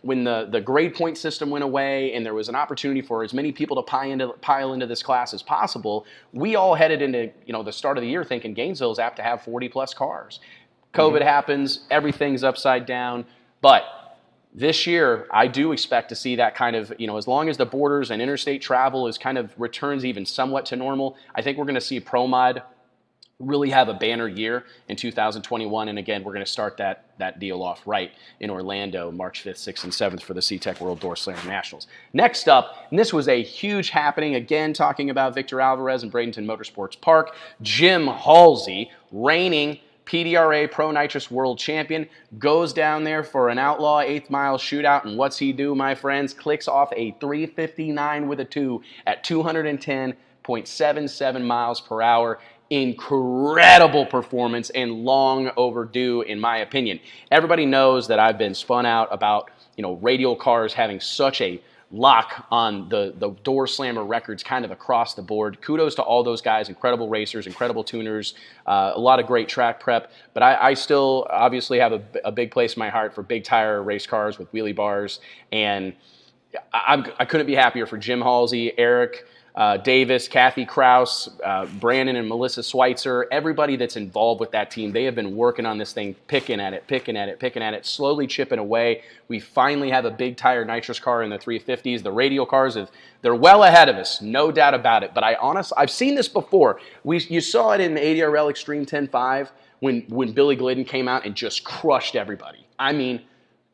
when the grade point system went away and there was an opportunity for as many people to pile into this class as possible. We all headed into the start of the year thinking Gainesville's apt to have 40 plus cars. COVID happens, everything's upside down, but this year I do expect to see that kind of, as long as the borders and interstate travel is returns even somewhat to normal, I think we're going to see Pro Mod really have a banner year in 2021. And again, we're going to start that deal off right in Orlando, March 5th, 6th, and 7th for the CTECH World Doorslammer Nationals. Next up, and this was a huge happening, again, talking about Victor Alvarez and Bradenton Motorsports Park, Jim Halsey, reigning PDRA Pro Nitrous World Champion, goes down there for an outlaw 8th mile shootout, and what's he do, my friends? Clicks off a 359 with a 2 at 210.77 miles per hour. Incredible performance and long overdue, in my opinion. Everybody knows that I've been spun out about radial cars having such a lock on the Doorslammer records across the board. Kudos to all those guys, incredible racers, incredible tuners, a lot of great track prep. But I still obviously have a big place in my heart for big tire race cars with wheelie bars. And I couldn't be happier for Jim Halsey, Eric Davis, Kathy Kraus, Brandon and Melissa Schweitzer, everybody that's involved with that team. They have been working on this thing, picking at it, slowly chipping away. We finally have a big tire nitrous car in the 350s. The radial cars, they're well ahead of us, no doubt about it. But I've seen this before. You saw it in the ADRL Extreme 10.5 when Billy Glidden came out and just crushed everybody. I mean,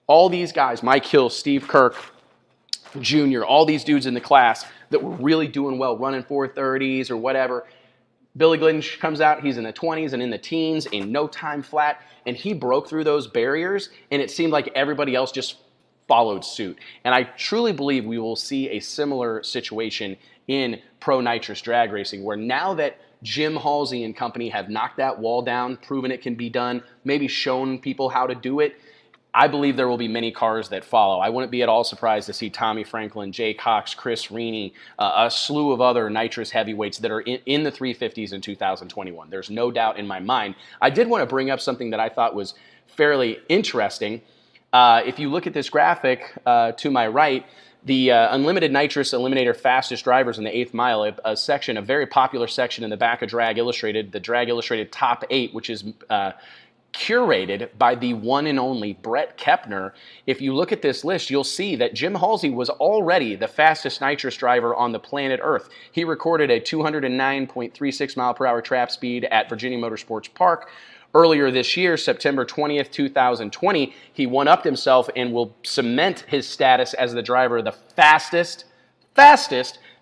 all these guys, Mike Hill, Steve Kirk, Jr., all these dudes in the class that were really doing well, running 430s or whatever. Billy Glidden comes out, he's in the 20s and in the teens in no time flat, and he broke through those barriers, and it seemed like everybody else just followed suit. And I truly believe we will see a similar situation in Pro Nitrous drag racing, where now that Jim Halsey and company have knocked that wall down, proven it can be done, maybe shown people how to do it, I believe there will be many cars that follow. I wouldn't be at all surprised to see Tommy Franklin, Jay Cox, Chris Reaney, a slew of other nitrous heavyweights that are in the 350s in 2021. There's no doubt in my mind. I did want to bring up something that I thought was fairly interesting. If you look at this graphic to my right, the Unlimited Nitrous Eliminator Fastest Drivers in the 8th mile, a very popular section in the back of Drag Illustrated, the Drag Illustrated Top 8, which is curated by the one and only Brett Kepner. If you look at this list, you'll see that Jim Halsey was already the fastest nitrous driver on the planet Earth. He recorded a 209.36 mile per hour trap speed at Virginia Motorsports Park. Earlier this year, September 20th, 2020, he one-upped himself and will cement his status as the driver of the fastest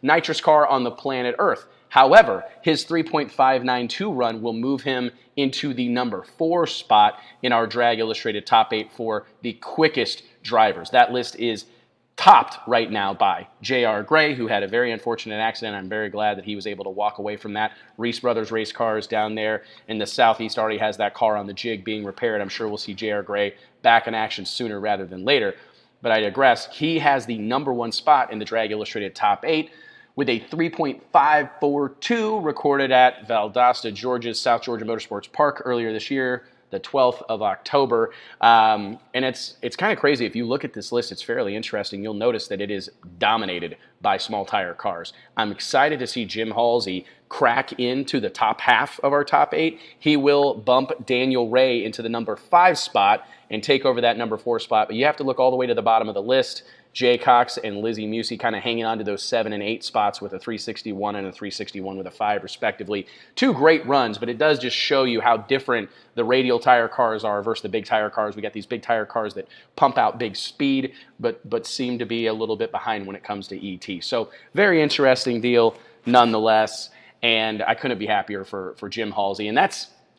nitrous car on the planet Earth. However, his 3.592 run will move him into the number 4 spot in our Drag Illustrated Top 8 for the quickest drivers. That list is topped right now by J.R. Gray, who had a very unfortunate accident. I'm very glad that he was able to walk away from that. Reese Brothers Race Cars down there in the Southeast already has that car on the jig being repaired. I'm sure we'll see J.R. Gray back in action sooner rather than later. But I digress. He has the number 1 spot in the Drag Illustrated Top 8. With a 3.542 recorded at Valdosta, Georgia's South Georgia Motorsports Park earlier this year, the 12th of October. And it's kind of crazy. If you look at this list, it's fairly interesting. You'll notice that it is dominated by small tire cars. I'm excited to see Jim Halsey crack into the top half of our top 8. He will bump Daniel Ray into the number 5 spot and take over that number 4 spot. But you have to look all the way to the bottom of the list. Jay Cox and Lizzie Musey kind of hanging on to those 7 and 8 spots with a 361 and a 361 with a 5, respectively. 2 great runs, but it does just show you how different the radial tire cars are versus the big tire cars. We got these big tire cars that pump out big speed, but seem to be a little bit behind when it comes to ET. So very interesting deal nonetheless, and I couldn't be happier for Jim Halsey. And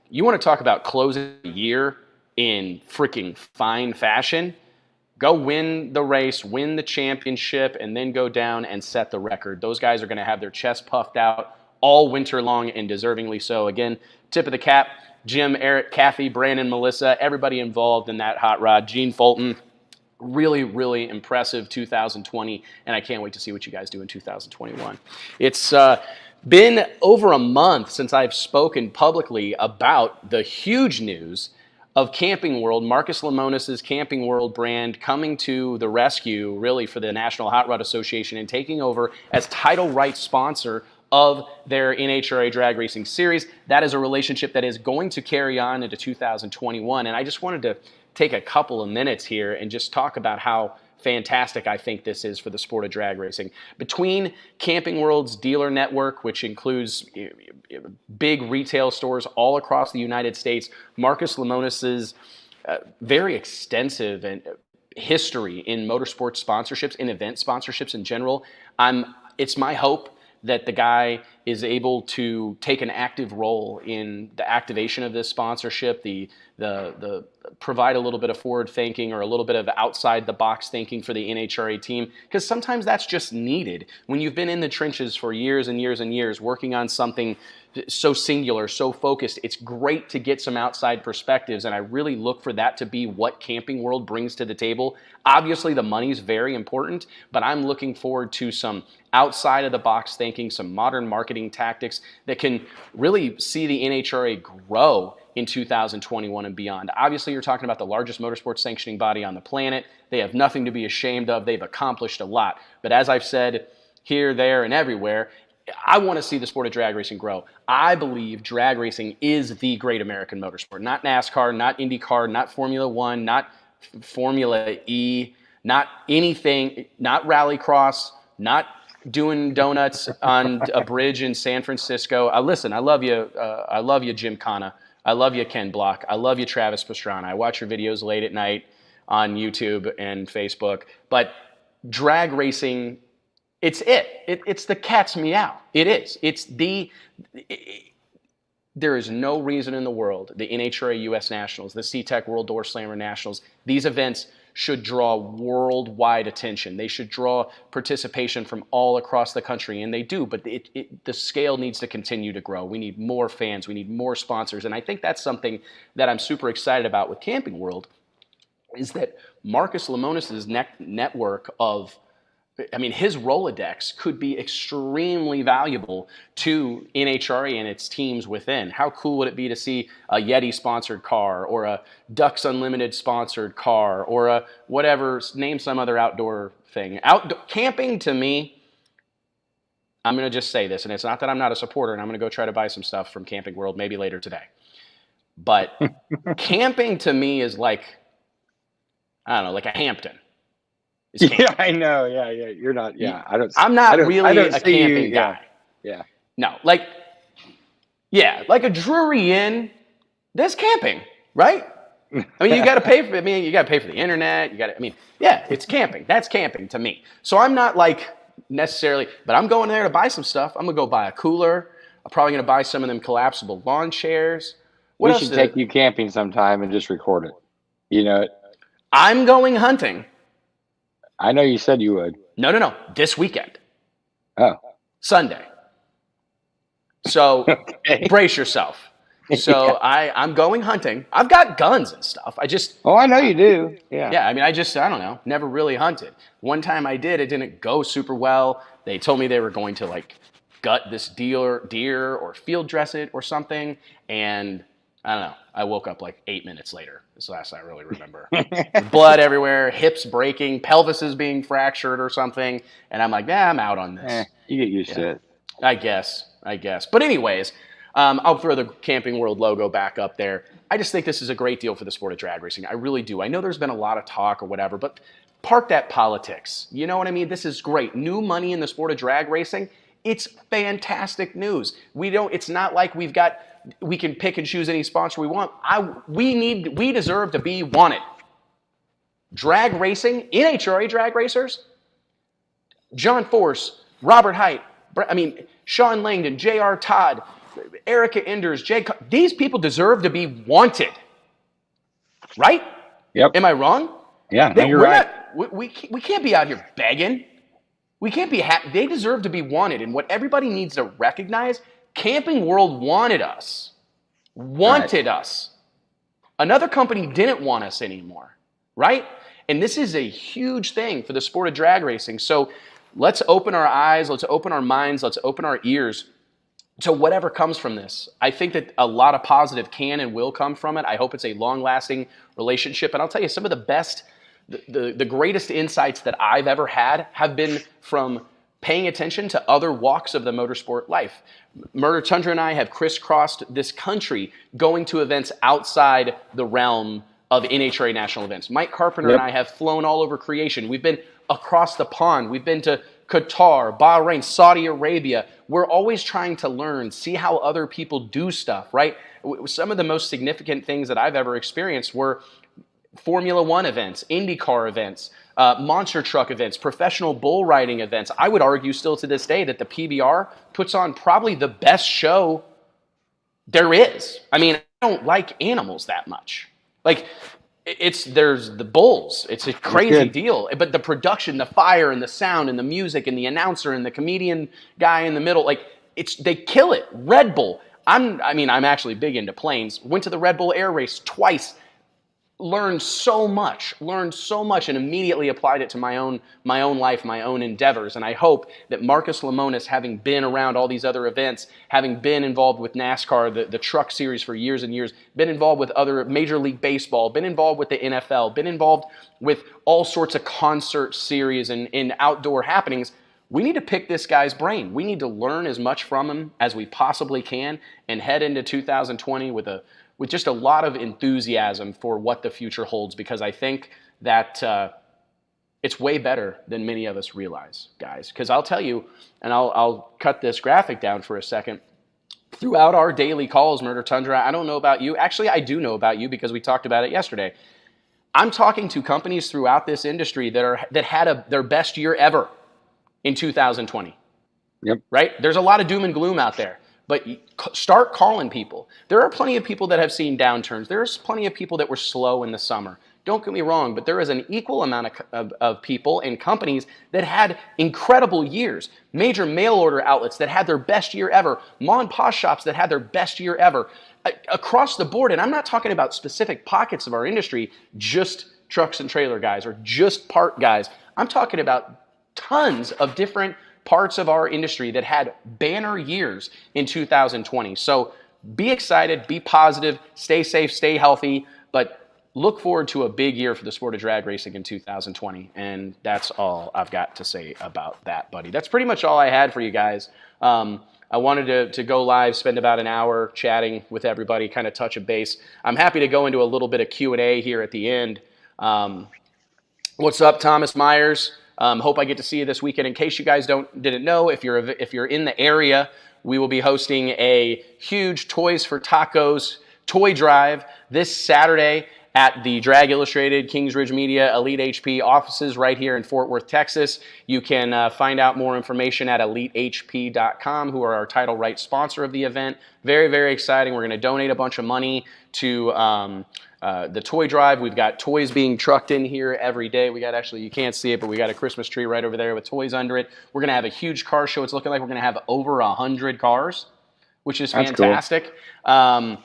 you want to talk about closing the year in freaking fine fashion. Go win the race, win the championship, and then go down and set the record. Those guys are going to have their chest puffed out all winter long, and deservingly so. Again, tip of the cap Jim, Eric, Kathy, Brandon, Melissa, everybody involved in that hot rod. Gene Fulton, really, really impressive 2020, and I can't wait to see what you guys do in 2021. It's been over a month since I've spoken publicly about the huge news of Camping World, Marcus Lemonis's Camping World brand coming to the rescue, really, for the National Hot Rod Association and taking over as title rights sponsor of their NHRA drag racing series. That is a relationship that is going to carry on into 2021. And I just wanted to take a couple of minutes here and just talk about how fantastic I think this is for the sport of drag racing. Between Camping World's dealer network, which includes big retail stores all across the United States, Marcus Lemonis's very extensive and history in motorsports sponsorships, in event sponsorships in general, it's my hope that the guy is able to take an active role in the activation of this sponsorship, the provide a little bit of forward thinking or a little bit of outside the box thinking for the NHRA team, because sometimes that's just needed. When you've been in the trenches for years and years and years working on something so singular, so focused, it's great to get some outside perspectives, and I really look for that to be what Camping World brings to the table. Obviously, the money's very important, but I'm looking forward to some outside of the box thinking, some modern marketing tactics that can really see the NHRA grow in 2021 and beyond. Obviously, you're talking about the largest motorsports sanctioning body on the planet. They have nothing to be ashamed of. They've accomplished a lot. But as I've said here, there, and everywhere, I want to see the sport of drag racing grow. I believe drag racing is the great American motorsport. Not NASCAR, not IndyCar, not Formula One, not Formula E, not anything, not Rallycross, not doing donuts on a bridge in San Francisco. Listen, I love you, Jim Cana. I love you, Ken Block. I love you, Travis Pastrana. I watch your videos late at night on YouTube and Facebook. But drag racing, it's it's the cat's meow. It is. There is no reason in the world the NHRA US Nationals, the CTECH World Doorslammer Nationals, these events should draw worldwide attention. They should draw participation from all across the country, and they do, but the scale needs to continue to grow. We need more fans. We need more sponsors, and I think that's something that I'm super excited about with Camping World, is that Marcus Lemonis's network of, his Rolodex could be extremely valuable to NHRA and its teams within. How cool would it be to see a Yeti-sponsored car or a Ducks Unlimited sponsored car or a whatever, name some other outdoor thing. Camping, to me, I'm going to just say this, and it's not that I'm not a supporter, and I'm going to go try to buy some stuff from Camping World maybe later today. But camping, to me, is like, I don't know, like a Hampton.
Yeah, I know. Yeah. You're not. Yeah,
I'm not really a camping guy.
Yeah.
No, like a Drury Inn. That's camping, right? You got to pay for. You got to pay for the internet. It's camping. That's camping to me. So I'm not like necessarily, but I'm going there to buy some stuff. I'm gonna go buy a cooler. I'm probably gonna buy some of them collapsible lawn chairs.
We should take you camping sometime and just record it. You know it.
I'm going hunting.
I know you said you would.
No. This weekend.
Oh.
Sunday. So brace yourself. So yeah. I'm going hunting. I've got guns and stuff.
Oh, I know you do. Yeah.
Yeah. I don't know. Never really hunted. One time I did. It didn't go super well. They told me they were going to like gut this deer or field dress it or something. And I don't know. I woke up like 8 minutes later. It's the last I really remember. Blood everywhere, hips breaking, pelvises being fractured or something. And I'm like, I'm out on this.
You get used to it.
I guess. But anyways, I'll throw the Camping World logo back up there. I just think this is a great deal for the sport of drag racing. I really do. I know there's been a lot of talk or whatever, but park that politics. You know what I mean? This is great. New money in the sport of drag racing. It's fantastic news. It's not like we can pick and choose any sponsor we want. We deserve to be wanted. Drag racing, NHRA drag racers, John Force, Robert Height, Sean Langdon, J.R. Todd, Erica Enders, these people deserve to be wanted. Right?
Yep.
Am I wrong?
Yeah, you're right.
We can't be out here begging. We can't be they deserve to be wanted. And what everybody needs to recognize, Camping World wanted us. wanted us. Another company didn't want us anymore, right? And this is a huge thing for the sport of drag racing. So let's open our eyes, let's open our minds, let's open our ears to whatever comes from this. I think that a lot of positive can and will come from it. I hope it's a long-lasting relationship. And I'll tell you, some of the best, the greatest insights that I've ever had have been from paying attention to other walks of the motorsport life. Murder Tundra and I have crisscrossed this country going to events outside the realm of NHRA national events. Mike Carpenter and I have flown all over creation. We've been across the pond. We've been to Qatar, Bahrain, Saudi Arabia. We're always trying to learn, see how other people do stuff, right? Some of the most significant things that I've ever experienced were Formula One events, IndyCar events, monster truck events, professional bull riding events. I would argue still to this day that the PBR puts on probably the best show there is. I mean, I don't like animals that much. Like, there's the bulls. It's a crazy deal. But the production, the fire and the sound and the music and the announcer and the comedian guy in the middle, like, they kill it. Red Bull. I'm actually big into planes. Went to the Red Bull Air Race twice. Learned so much, and immediately applied it to my own life, my own endeavors. And I hope that Marcus Lemonis, having been around all these other events, having been involved with NASCAR, the truck series for years and years, been involved with other Major League Baseball, been involved with the NFL, been involved with all sorts of concert series and outdoor happenings, we need to pick this guy's brain. We need to learn as much from him as we possibly can and head into 2020 with just a lot of enthusiasm for what the future holds, because I think that it's way better than many of us realize, guys. Because I'll tell you, and I'll cut this graphic down for a second, throughout our daily calls, Murder Tundra, I don't know about you. Actually, I do know about you because we talked about it yesterday. I'm talking to companies throughout this industry that had their best year ever in 2020.
Yep.
Right? There's a lot of doom and gloom out there. But start calling people. There are plenty of people that have seen downturns. There's plenty of people that were slow in the summer. Don't get me wrong, but there is an equal amount of people and companies that had incredible years. Major mail order outlets that had their best year ever. Mom and pop shops that had their best year ever. Across the board, and I'm not talking about specific pockets of our industry, just trucks and trailer guys or just part guys. I'm talking about tons of different parts of our industry that had banner years in 2020. So be excited, be positive, stay safe, stay healthy, but look forward to a big year for the sport of drag racing in 2020. And that's all I've got to say about that, buddy. That's pretty much all I had for you guys. I wanted to go live, spend about an hour chatting with everybody, kind of touch a base. I'm happy to go into a little bit of Q&A here at the end. What's up, Thomas Myers? Hope I get to see you this weekend. In case you guys didn't know, if you're in the area, we will be hosting a huge Toys for Tacos toy drive this Saturday at the Drag Illustrated Kings Ridge Media Elite HP offices right here in Fort Worth, Texas. You can find out more information at elitehp.com, who are our title right sponsor of the event. Very, very exciting. We're going to donate a bunch of money to the toy drive. We've got toys being trucked in here every day. We got, actually, you can't see it, but we got a Christmas tree right over there with toys under it. We're going to have a huge car show. It's looking like we're going to have over 100 cars, which is fantastic. Cool.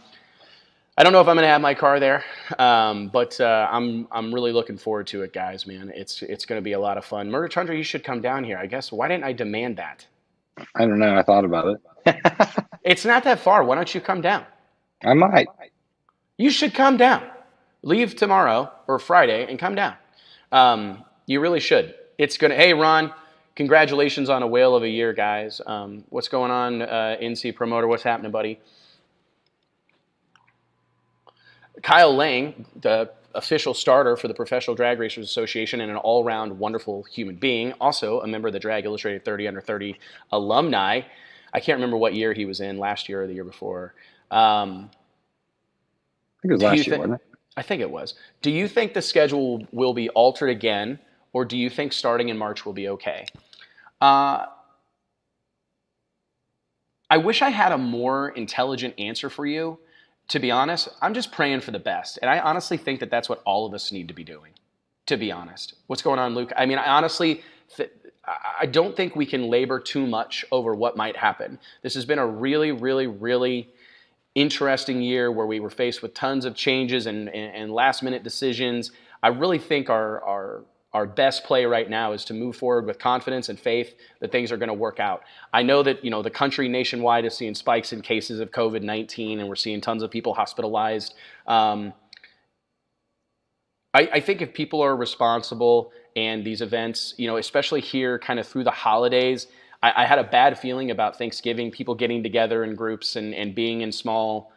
I don't know if I'm going to have my car there, but I'm really looking forward to it, guys, man. It's going to be a lot of fun. Murder Tundra, you should come down here. I guess, why didn't I demand that?
I don't know. I thought about it.
It's not that far. Why don't you come down?
I might.
You should come down. Leave tomorrow or Friday and come down. You really should. It's going to, hey, Ron, congratulations on a whale of a year, guys. What's going on, NC Promoter? What's happening, buddy? Kyle Lang, the official starter for the Professional Drag Racers Association and an all-around wonderful human being, also a member of the Drag Illustrated 30 Under 30 alumni. I can't remember what year he was in, last year or the year before.
I think it was last year, wasn't it?
I think it was. Do you think the schedule will be altered again, or do you think starting in March will be okay? I wish I had a more intelligent answer for you. To be honest, I'm just praying for the best. And I honestly think that that's what all of us need to be doing, to be honest. What's going on, Luke? I mean, I don't think we can labor too much over what might happen. This has been a really, really, really interesting year where we were faced with tons of changes and last-minute decisions. I really think our best play right now is to move forward with confidence and faith that things are going to work out. I know that the country nationwide is seeing spikes in cases of COVID-19, and we're seeing tons of people hospitalized. I think if people are responsible and these events, especially here kind of through the holidays, I had a bad feeling about Thanksgiving, people getting together in groups and being in small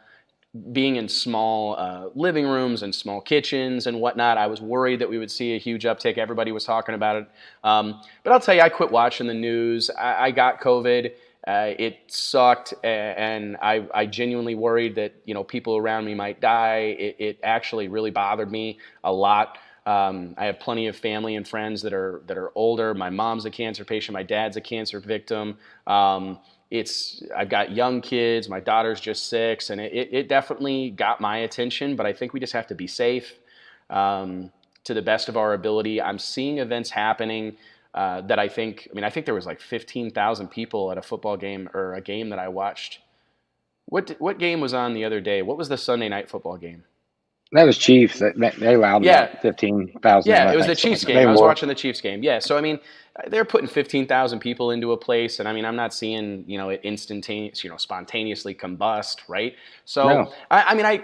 living rooms and small kitchens and whatnot. I was worried that we would see a huge uptick. Everybody was talking about it. But I'll tell you, I quit watching the news. I got COVID. It sucked, and I genuinely worried that people around me might die. It actually really bothered me a lot. I have plenty of family and friends that are older. My mom's a cancer patient. My dad's a cancer victim. I've got young kids. My daughter's just 6, and it definitely got my attention. But I think we just have to be safe to the best of our ability. I'm seeing events happening that I think there was like 15,000 people at a football game or a game that I watched. What game was on the other day? What was the Sunday night football game?
That was Chiefs. They allowed about 15,000.
Yeah, it was the Chiefs game. I was watching the Chiefs game. Yeah, so they're putting 15,000 people into a place, and I'm not seeing it instantaneous, spontaneously combust, right? So no.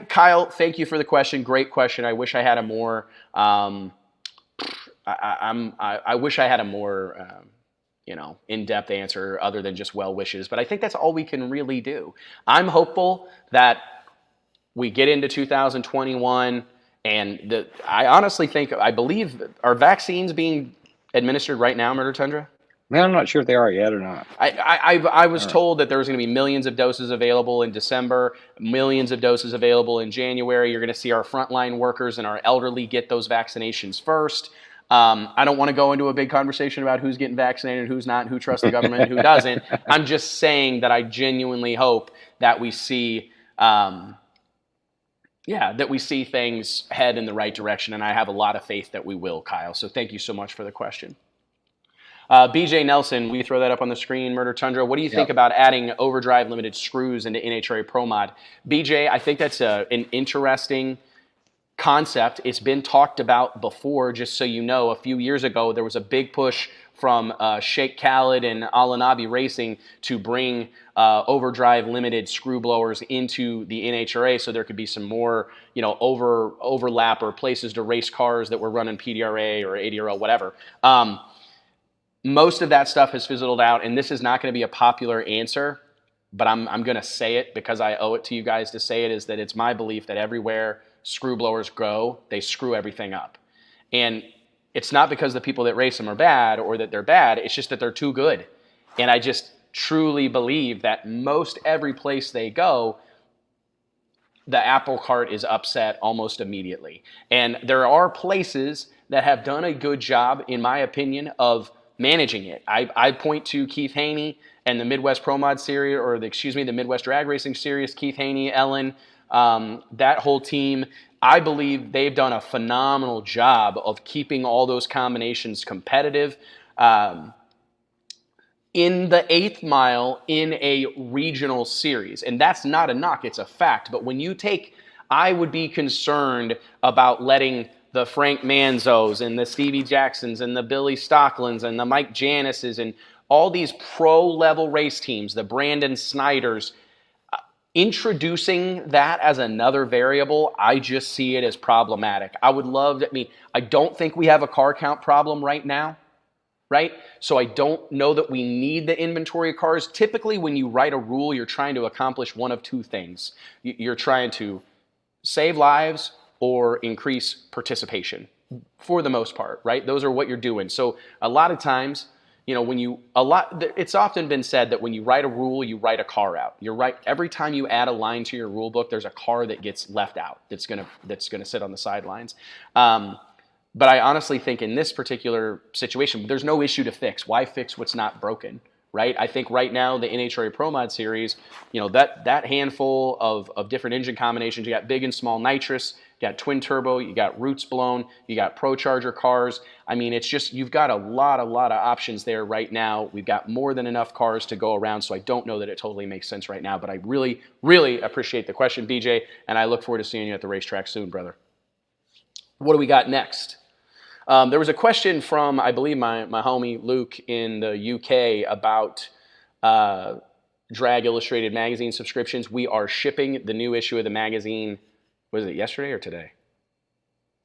Kyle, thank you for the question. Great question. I wish I had a more. I wish I had a more. In-depth answer other than just well wishes, but I think that's all we can really do. I'm hopeful that we get into 2021, and I believe, are vaccines being administered right now, Murder Tundra?
Man, I'm not sure if they are yet or not.
I was told that there was going to be millions of doses available in December, millions of doses available in January. You're going to see our frontline workers and our elderly get those vaccinations first. I don't want to go into a big conversation about who's getting vaccinated and who's not, and who trusts the government and who doesn't. I'm just saying that I genuinely hope that we see things head in the right direction, and I have a lot of faith that we will, Kyle. So thank you so much for the question. BJ Nelson, will you throw that up on the screen, Murder Tundra? What do you think about adding overdrive limited screws into NHRA Pro Mod? BJ, I think that's an interesting concept. It's been talked about before, just so you know. A few years ago, there was a big push from Sheikh Khalid and Al-Anabi Racing to bring overdrive limited screw blowers into the NHRA, so there could be some more, overlap or places to race cars that were running PDRA or ADRO, whatever. Most of that stuff has fizzled out, and this is not going to be a popular answer, but I'm going to say it because I owe it to you guys to say it, is that it's my belief that everywhere screw blowers go, they screw everything up. And it's not because the people that race them are bad or that they're bad, it's just that they're too good. And I just truly believe that most every place they go, the apple cart is upset almost immediately. And there are places that have done a good job, in my opinion, of managing it. I point to Keith Haney and the Midwest Pro Mod Series, or the Midwest Drag Racing Series, Keith Haney, Ellen, that whole team. I believe they've done a phenomenal job of keeping all those combinations competitive. In the 8th mile in a regional series, and that's not a knock, it's a fact, but when you take, I would be concerned about letting the Frank Manzos and the Stevie Jacksons and the Billy Stocklands and the Mike Janices and all these pro-level race teams, the Brandon Snyders, introducing that as another variable, I just see it as problematic. I don't think we have a car count problem right now, right? So I don't know that we need the inventory of cars. Typically, when you write a rule, you're trying to accomplish one of two things. You're trying to save lives or increase participation, for the most part, right? Those are what you're doing. So a lot of times, it's often been said that when you write a rule, you write a car out. You're right. Every time you add a line to your rule book, there's a car that gets left out that's gonna sit on the sidelines. But I honestly think in this particular situation, there's no issue to fix. Why fix what's not broken, right? I think right now the NHRA Pro Mod Series, that handful of different engine combinations, you got big and small nitrous, you got twin turbo, you got roots blown, you got Pro Charger cars. I mean, it's just, you've got a lot of options there right now. We've got more than enough cars to go around, so I don't know that it totally makes sense right now, but I really, really appreciate the question, BJ, and I look forward to seeing you at the racetrack soon, brother. What do we got next? There was a question from, I believe, my homie Luke in the UK about Drag Illustrated magazine subscriptions. We are shipping the new issue of the magazine. Was it yesterday or today?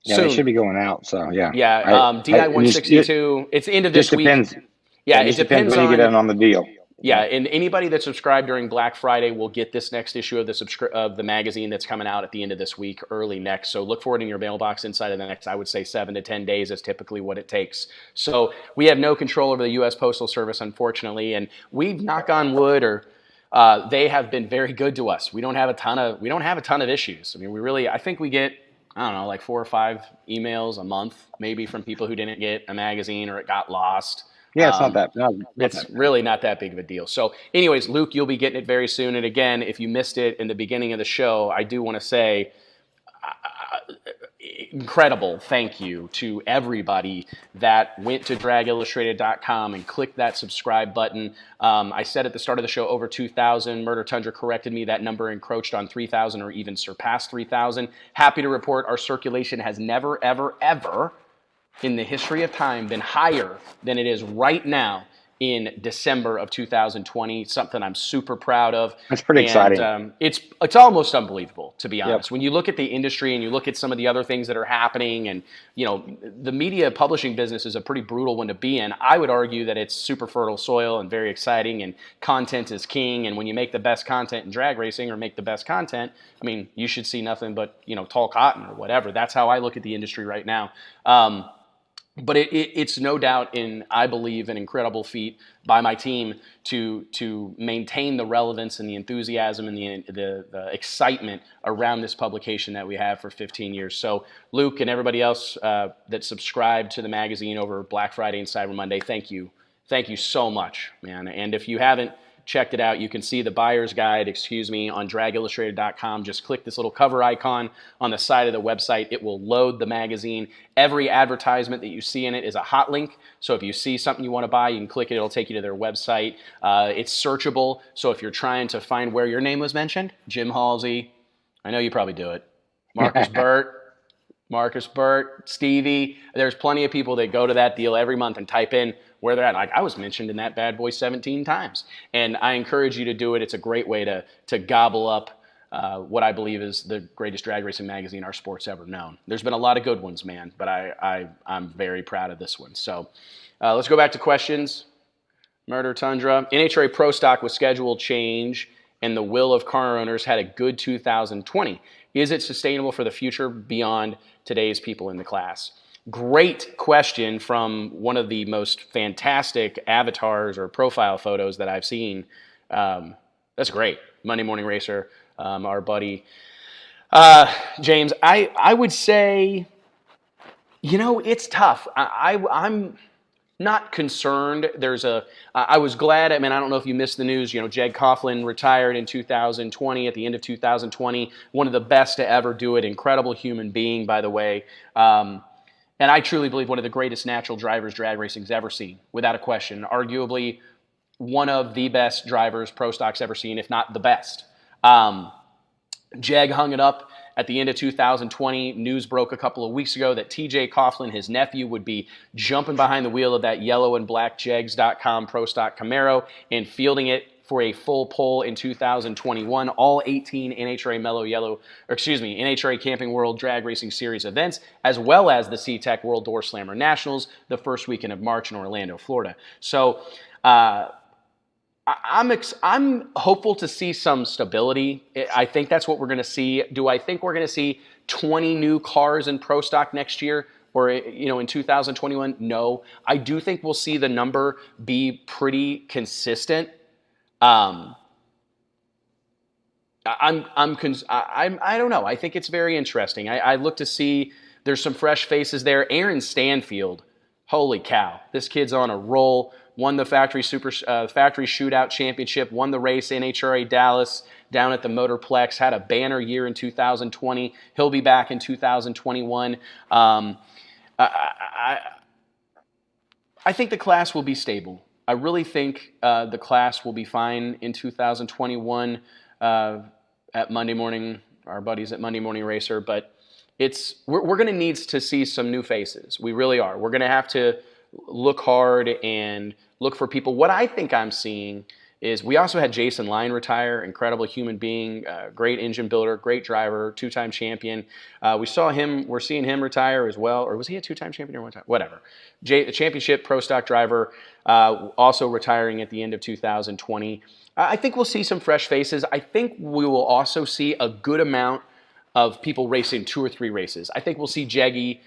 Yeah,
soon.
They should be going out. So yeah.
Yeah. D9 162. It's the end of this week.
Depends.
Yeah,
it
depends
when
on
you get in on the deal.
Yeah, and anybody that subscribed during Black Friday will get this next issue of the magazine that's coming out at the end of this week, early next. So look for it in your mailbox inside of the next, I would say, 7 to 10 days is typically what it takes. So we have no control over the U.S. Postal Service, unfortunately, and we've, knock on wood, or they have been very good to us. We don't have a ton of issues. I mean, I think we get, I don't know, like 4 or 5 emails a month, maybe, from people who didn't get a magazine or it got lost.
Yeah, it's not that.
It's really not that big of a deal. So anyways, Luke, you'll be getting it very soon. And again, if you missed it in the beginning of the show, I do want to say incredible thank you to everybody that went to dragillustrated.com and clicked that subscribe button. I said at the start of the show over 2,000. Murder Tundra corrected me. That number encroached on 3,000 or even surpassed 3,000. Happy to report our circulation has never, ever, ever in the history of time been higher than it is right now in December of 2020. Something I'm super proud of.
That's pretty exciting.
It's almost unbelievable, to be honest.
Yep.
When you look at the industry and you look at some of the other things that are happening, and the media publishing business is a pretty brutal one to be in. I would argue that it's super fertile soil and very exciting, and content is king. And when you make the best content in drag racing, or make the best content, I mean, you should see nothing but tall cotton or whatever. That's how I look at the industry right now. But it's no doubt, I believe, an incredible feat by my team to maintain the relevance and the enthusiasm and the excitement around this publication that we have for 15 years. So Luke and everybody else that subscribed to the magazine over Black Friday and Cyber Monday, thank you. Thank you so much, man. And if you haven't checked it out, you can see the buyer's guide, on dragillustrated.com. Just click this little cover icon on the side of the website. It will load the magazine. Every advertisement that you see in it is a hot link. So if you see something you want to buy, you can click it. It'll take you to their website. It's searchable. So if you're trying to find where your name was mentioned, Jim Halsey, I know you probably do it. Marcus Burt, Stevie. There's plenty of people that go to that deal every month and type in where they're at. Like, I was mentioned in that bad boy 17 times. And I encourage you to do it. It's a great way to gobble up what I believe is the greatest drag racing magazine our sport's ever known. There's been a lot of good ones, man, but I'm very proud of this one. So let's go back to questions. Murder Tundra. NHRA Pro Stock with schedule change and the will of car owners had a good 2020. Is it sustainable for the future beyond today's people in the class? Great question from one of the most fantastic avatars or profile photos that I've seen. That's great. Monday Morning Racer, our buddy. James, I would say, it's tough. I'm not concerned. I was glad. I mean, I don't know if you missed the news. Jeg Coughlin retired in 2020, at the end of 2020. One of the best to ever do it. Incredible human being, by the way. And I truly believe one of the greatest natural drivers drag racing's ever seen, without a question. Arguably one of the best drivers Pro Stock's ever seen, if not the best. Jeg hung it up at the end of 2020. News broke a couple of weeks ago that TJ Coughlin, his nephew, would be jumping behind the wheel of that yellow and black Jegs.com Pro Stock Camaro and fielding it for a full pole in 2021. All 18 NHRA Camping World Drag Racing Series events, as well as the CTECH World Doorslammer Nationals, the first weekend of March in Orlando, Florida. So I'm hopeful to see some stability. I think that's what we're going to see. Do I think we're going to see 20 new cars in Pro Stock next year, or in 2021? No. I do think we'll see the number be pretty consistent. I don't know. I think it's very interesting. I look to see there's some fresh faces there. Aaron Stanfield, holy cow, this kid's on a roll. Won the factory shootout championship. Won the race NHRA Dallas down at the Motorplex, had a banner year in 2020. He'll be back in 2021. I think the class will be stable. I really think the class will be fine in 2021 at Monday Morning, our buddies at Monday Morning Racer, but we're going to need to see some new faces. We really are. We're going to have to look hard and look for people. What I think I'm seeing is we also had Jason Line retire, incredible human being, great engine builder, great driver, two-time champion. We're seeing him retire as well, or was he a two-time champion or one time? Whatever. The championship pro stock driver, also retiring at the end of 2020. I think we'll see some fresh faces. I think we will also see a good amount of people racing 2 or 3 races. I think we'll see Jed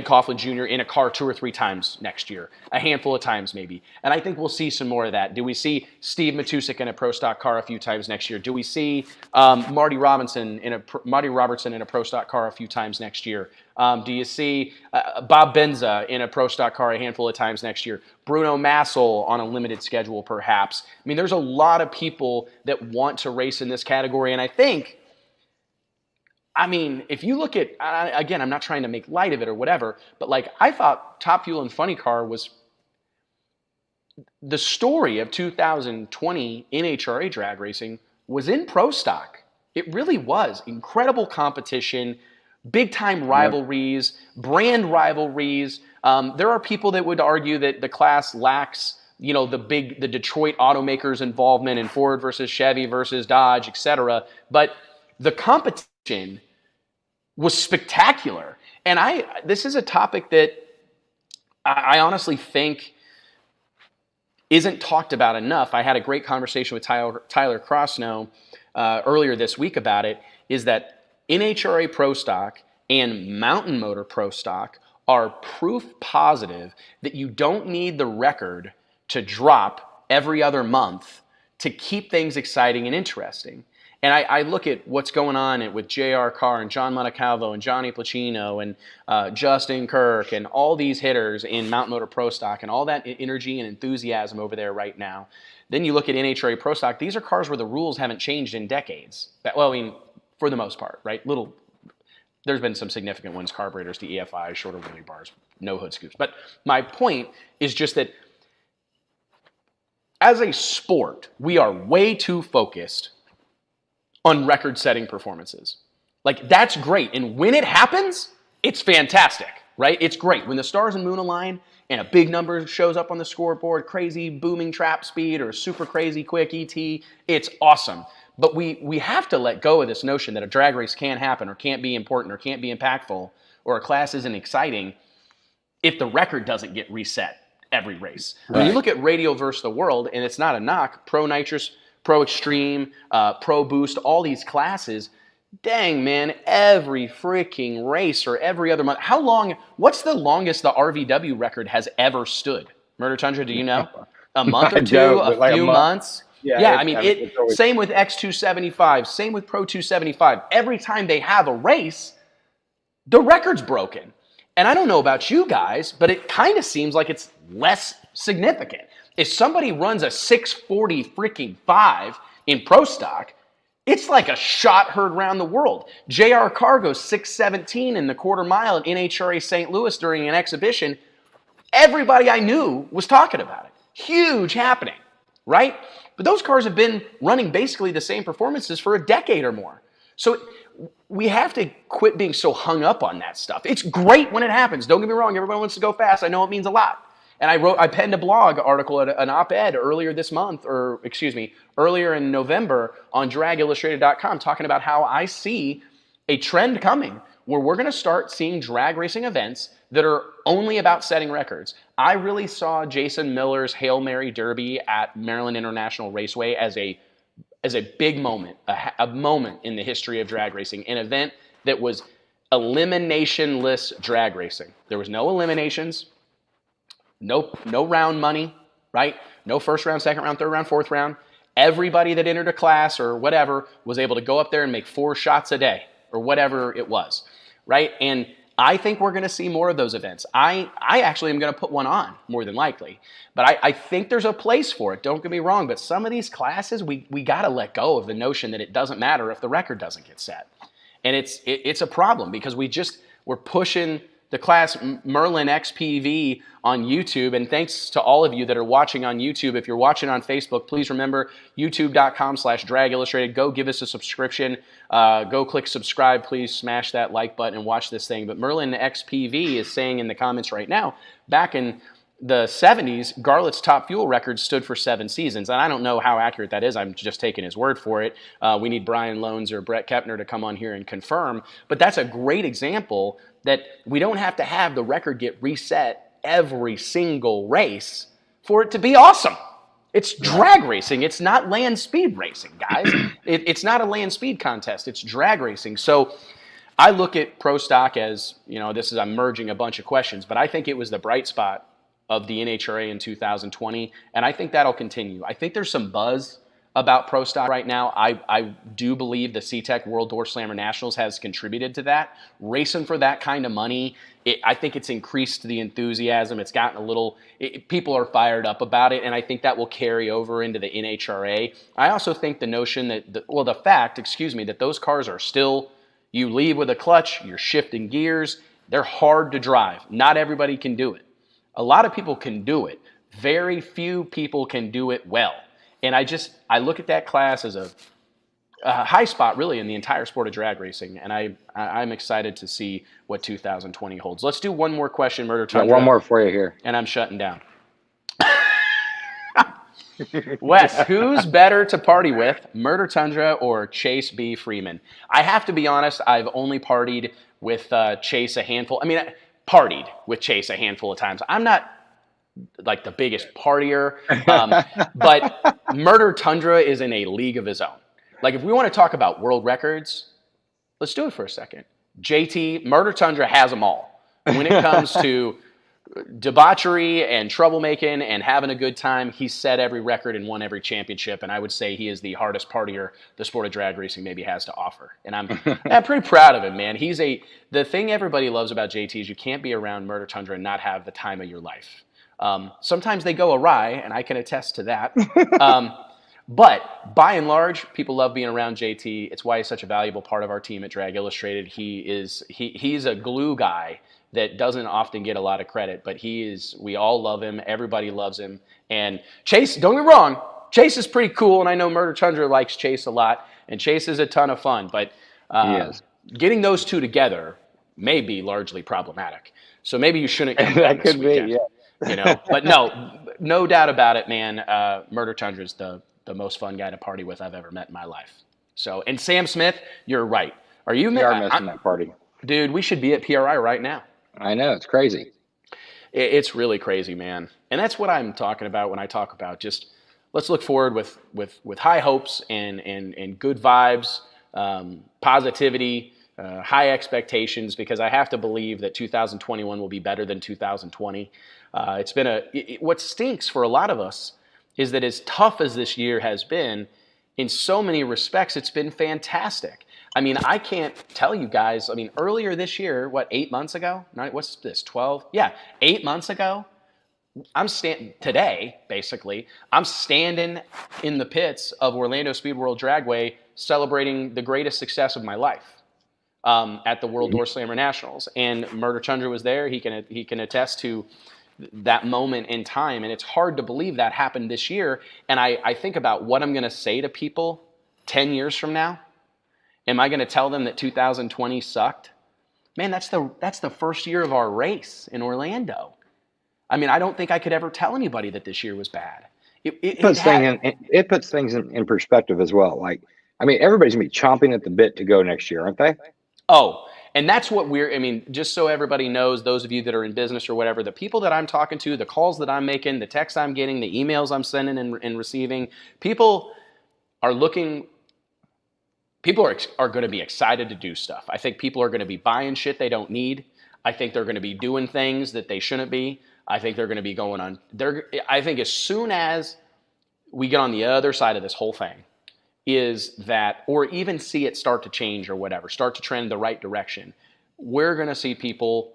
Coughlin Jr. in a car 2 or 3 times next year, a handful of times maybe. And I think we'll see some more of that. Do we see Steve Matusik in a pro stock car a few times next year? Do we see Marty Robertson in a pro stock car a few times next year? Do you see Bob Benza in a pro stock car a handful of times next year? Bruno Massel on a limited schedule perhaps? I mean, there's a lot of people that want to race in this category, and I think, if you look at, again, I'm not trying to make light of it or whatever, but I thought Top Fuel and Funny Car was the story of 2020 NHRA drag racing was in pro stock. It really was. Incredible competition, big time rivalries, brand rivalries. There are people that would argue that the class lacks, the Detroit automakers involvement in Ford versus Chevy versus Dodge, etc. But the competition was spectacular. And this is a topic that I honestly think isn't talked about enough. I had a great conversation with Tyler Crossnow earlier this week about it, is that NHRA Pro Stock and Mountain Motor Pro Stock are proof positive that you don't need the record to drop every other month to keep things exciting and interesting. And I look at what's going on with J.R. Carr and John Montecalvo and Johnny Placino and Justin Kirk and all these hitters in Mountain Motor Pro Stock and all that energy and enthusiasm over there right now. Then you look at NHRA Pro Stock. These are cars where the rules haven't changed in decades. For the most part, right? There's been some significant ones, carburetors to EFI, shorter wheelie bars, no hood scoops. But my point is just that as a sport, we are way too focused on record-setting performances. That's great. And when it happens, it's fantastic, right? It's great. When the stars and moon align and a big number shows up on the scoreboard, crazy booming trap speed or super crazy quick ET, it's awesome. But we have to let go of this notion that a drag race can't happen or can't be important or can't be impactful or a class isn't exciting if the record doesn't get reset every race. Right. When you look at Radial versus the World, and it's not a knock, Pro Nitrous, Pro Extreme, Pro Boost, all these classes, dang, man, every freaking race or every other month. What's the longest the RVW record has ever stood? Murder Tundra, do you know? A month or two, a few months? Yeah, same with X275, same with Pro 275. Every time they have a race, the record's broken. And I don't know about you guys, but it kind of seems like it's less significant. If somebody runs a 640 freaking 5 in pro stock, it's like a shot heard around the world. J.R. Carr goes 617 in the quarter mile at NHRA St. Louis during an exhibition. Everybody I knew was talking about it. Huge happening, right? But those cars have been running basically the same performances for a decade or more. So we have to quit being so hung up on that stuff. It's great when it happens. Don't get me wrong. Everybody wants to go fast. I know it means a lot. And I penned a blog article, an op-ed earlier in November on dragillustrated.com talking about how I see a trend coming where we're going to start seeing drag racing events that are only about setting records. I really saw Jason Miller's Hail Mary Derby at Maryland International Raceway as a big moment, a moment in the history of drag racing, an event that was elimination-less drag racing. There was no eliminations. No round money, right? No first round, second round, third round, fourth round. Everybody that entered a class or whatever was able to go up there and make 4 shots a day or whatever it was, right? And I think we're going to see more of those events. I actually am going to put one on, more than likely. But I think there's a place for it. Don't get me wrong. But some of these classes, we got to let go of the notion that it doesn't matter if the record doesn't get set. And it's a problem because we're pushing the class Merlin XPV on YouTube. And thanks to all of you that are watching on YouTube. If you're watching on Facebook, please remember youtube.com/Drag Illustrated. Go give us a subscription. Go click subscribe. Please smash that like button and watch this thing. But Merlin XPV is saying in the comments right now, back in the 70s, Garlett's top fuel record stood for 7 seasons. And I don't know how accurate that is. I'm just taking his word for it. We need Brian Loans or Brett Kepner to come on here and confirm. But that's a great example that we don't have to have the record get reset every single race for it to be awesome. It's drag racing. It's not land speed racing, guys. It's not a land speed contest. It's drag racing. So I look at Pro Stock as, I'm merging a bunch of questions, but I think it was the bright spot of the NHRA in 2020, and I think that'll continue. I think there's some buzz about Pro Stock right now. I do believe the CTECH World Doorslammer Nationals has contributed to that. Racing for that kind of money, I think it's increased the enthusiasm. It's gotten a little, people are fired up about it, and I think that will carry over into the NHRA. I also think the notion that, that those cars are still, you leave with a clutch, you're shifting gears, they're hard to drive. Not everybody can do it. A lot of people can do it. Very few people can do it well. And I look at that class as a high spot really in the entire sport of drag racing. And I'm excited to see what 2020 holds. Let's do one more question, Murder Tundra.
One more for you here.
And I'm shutting down. Wes, who's better to party with, Murder Tundra or Chase B. Freeman? I have to be honest, I've only partied with Chase a handful. Partied with Chase a handful of times. I'm not like the biggest partier, but Murder Tundra is in a league of his own. Like if we want to talk about world records, let's do it for a second. Murder Tundra has them all. When it comes to debauchery and troublemaking and having a good time, he's set every record and won every championship, and I would say he is the hardest partier the sport of drag racing maybe has to offer. And I'm pretty proud of him, man. The thing everybody loves about JT is you can't be around Murder Tundra and not have the time of your life. Sometimes they go awry, and I can attest to that. But by and large, people love being around JT. It's why he's such a valuable part of our team at Drag Illustrated. He's a glue guy that doesn't often get a lot of credit, but we all love him. Everybody loves him. And Chase, don't get me wrong, Chase is pretty cool, and I know Murder Tundra likes Chase a lot, and Chase is a ton of fun, but getting those two together may be largely problematic. So maybe you shouldn't.
That could be, yeah.
But no doubt about it, man. Murder Tundra is the most fun guy to party with I've ever met in my life. So, and Sam Smith, you're right.
We are missing that party. Dude,
we should be at PRI right now.
I know, it's crazy.
It's really crazy, man. And that's what I'm talking about when I talk about just let's look forward with high hopes and good vibes, positivity, high expectations, because I have to believe that 2021 will be better than 2020. What stinks for a lot of us is that as tough as this year has been, in so many respects, it's been fantastic. I can't tell you guys, earlier this year, 8 months ago? What's this, 12? Yeah, 8 months ago, today, basically, I'm standing in the pits of Orlando Speed World Dragway celebrating the greatest success of my life at the World Doorslammer Nationals. And Murder Tundra was there. He can attest to that moment in time, and it's hard to believe that happened this year. And I think about what I'm going to say to people 10 years from now. Am I going to tell them that 2020 sucked? Man, that's the first year of our race in Orlando. I don't think I could ever tell anybody that this year was bad. It
puts things in perspective as well. Everybody's going to be chomping at the bit to go next year, aren't they?
Oh, and that's what just so everybody knows, those of you that are in business or whatever, the people that I'm talking to, the calls that I'm making, the texts I'm getting, the emails I'm sending and receiving, people are going to be excited to do stuff. I think people are going to be buying shit they don't need. I think they're going to be doing things that they shouldn't be. I think they're going to be going on. I think as soon as we get on the other side of this whole thing, or even see it start to change or whatever, start to trend the right direction, we're going to see people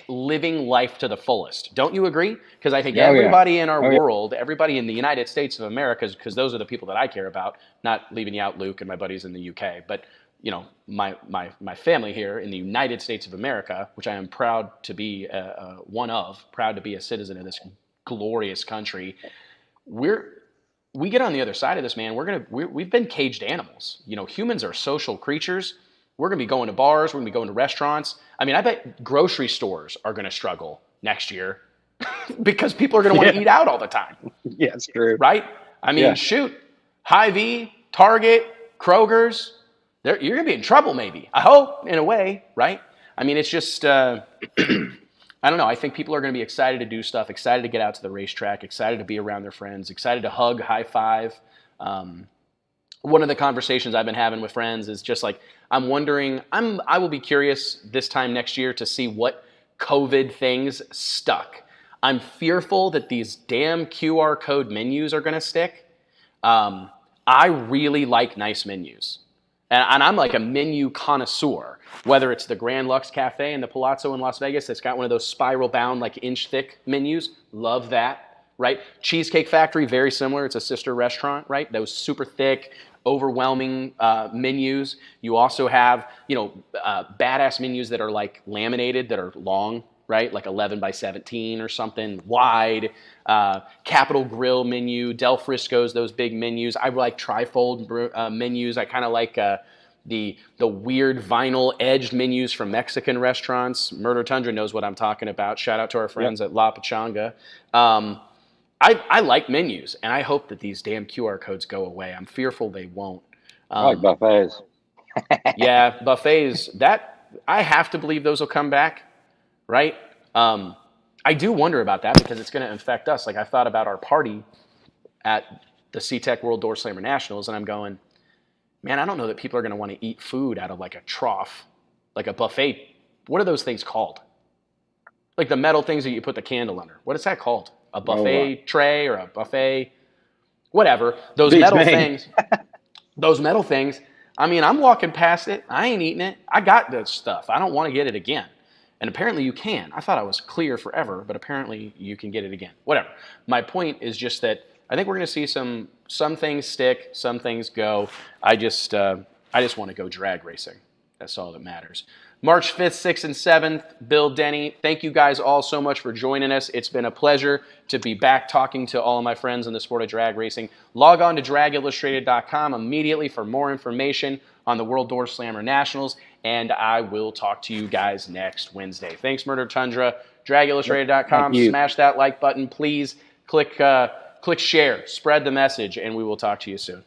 living life to the fullest. Don't you agree? Because I think everybody in our world, everybody in the United States of America, because those are the people that I care about, not leaving you out, Luke, and my buddies in the UK, but you know, my family here in the United States of America, which I am proud to be proud to be a citizen of this glorious country. We get on the other side of this, man. We've been caged animals. You know, humans are social creatures. We're going to be going to bars. We're going to be going to restaurants. I mean, I bet grocery stores are going to struggle next year because people are going to want to eat out all the time.
Yeah, it's true.
Right? I mean, shoot, Hy-Vee, Target, Kroger's, you're going to be in trouble maybe. I hope, in a way, right? I mean, it's just, I don't know. I think people are going to be excited to do stuff, excited to get out to the racetrack, excited to be around their friends, excited to hug, high five. One of the conversations I've been having with friends is just like, I'm wondering, I will be curious this time next year to see what COVID things stuck. I'm fearful that these damn QR code menus are going to stick. I really like nice menus. And I'm like a menu connoisseur, whether it's the Grand Lux Cafe in the Palazzo in Las Vegas that's got one of those spiral bound, like inch thick menus. Love that, right? Cheesecake Factory, very similar. It's a sister restaurant, right? Those super thick, overwhelming menus. You also have, badass menus that are like laminated, that are long, right? Like 11 by 17 or something, wide. Capital Grill menu, Del Frisco's, those big menus. I like trifold menus. I kind of like the weird vinyl edged menus from Mexican restaurants. Murder Tundra knows what I'm talking about. Shout out to our friends at La Pachanga. I like menus, and I hope that these damn QR codes go away. I'm fearful they won't.
I like buffets.
Yeah, buffets. I have to believe those will come back, right? I do wonder about that because it's going to affect us. Like, I thought about our party at the CTECH World Doorslammer Nationals, and I'm going, man, I don't know that people are going to want to eat food out of like a trough, like a buffet. What are those things called? Like the metal things that you put the candle under. What is that called? A buffet tray or a buffet, whatever. Those metal things. Those metal things. I mean, I'm walking past it. I ain't eating it. I got this stuff. I don't want to get it again. And apparently you can. I thought I was clear forever, but apparently you can get it again. Whatever. My point is just that I think we're going to see some things stick, some things go. I just want to go drag racing. That's all that matters. March 5th, 6th, and 7th, Bill Denny. Thank you guys all so much for joining us. It's been a pleasure to be back talking to all of my friends in the sport of drag racing. Log on to dragillustrated.com immediately for more information on the World Door Slammer Nationals, and I will talk to you guys next Wednesday. Thanks, Murder Tundra. Dragillustrated.com. Smash that like button, please. Click share, spread the message, and we will talk to you soon.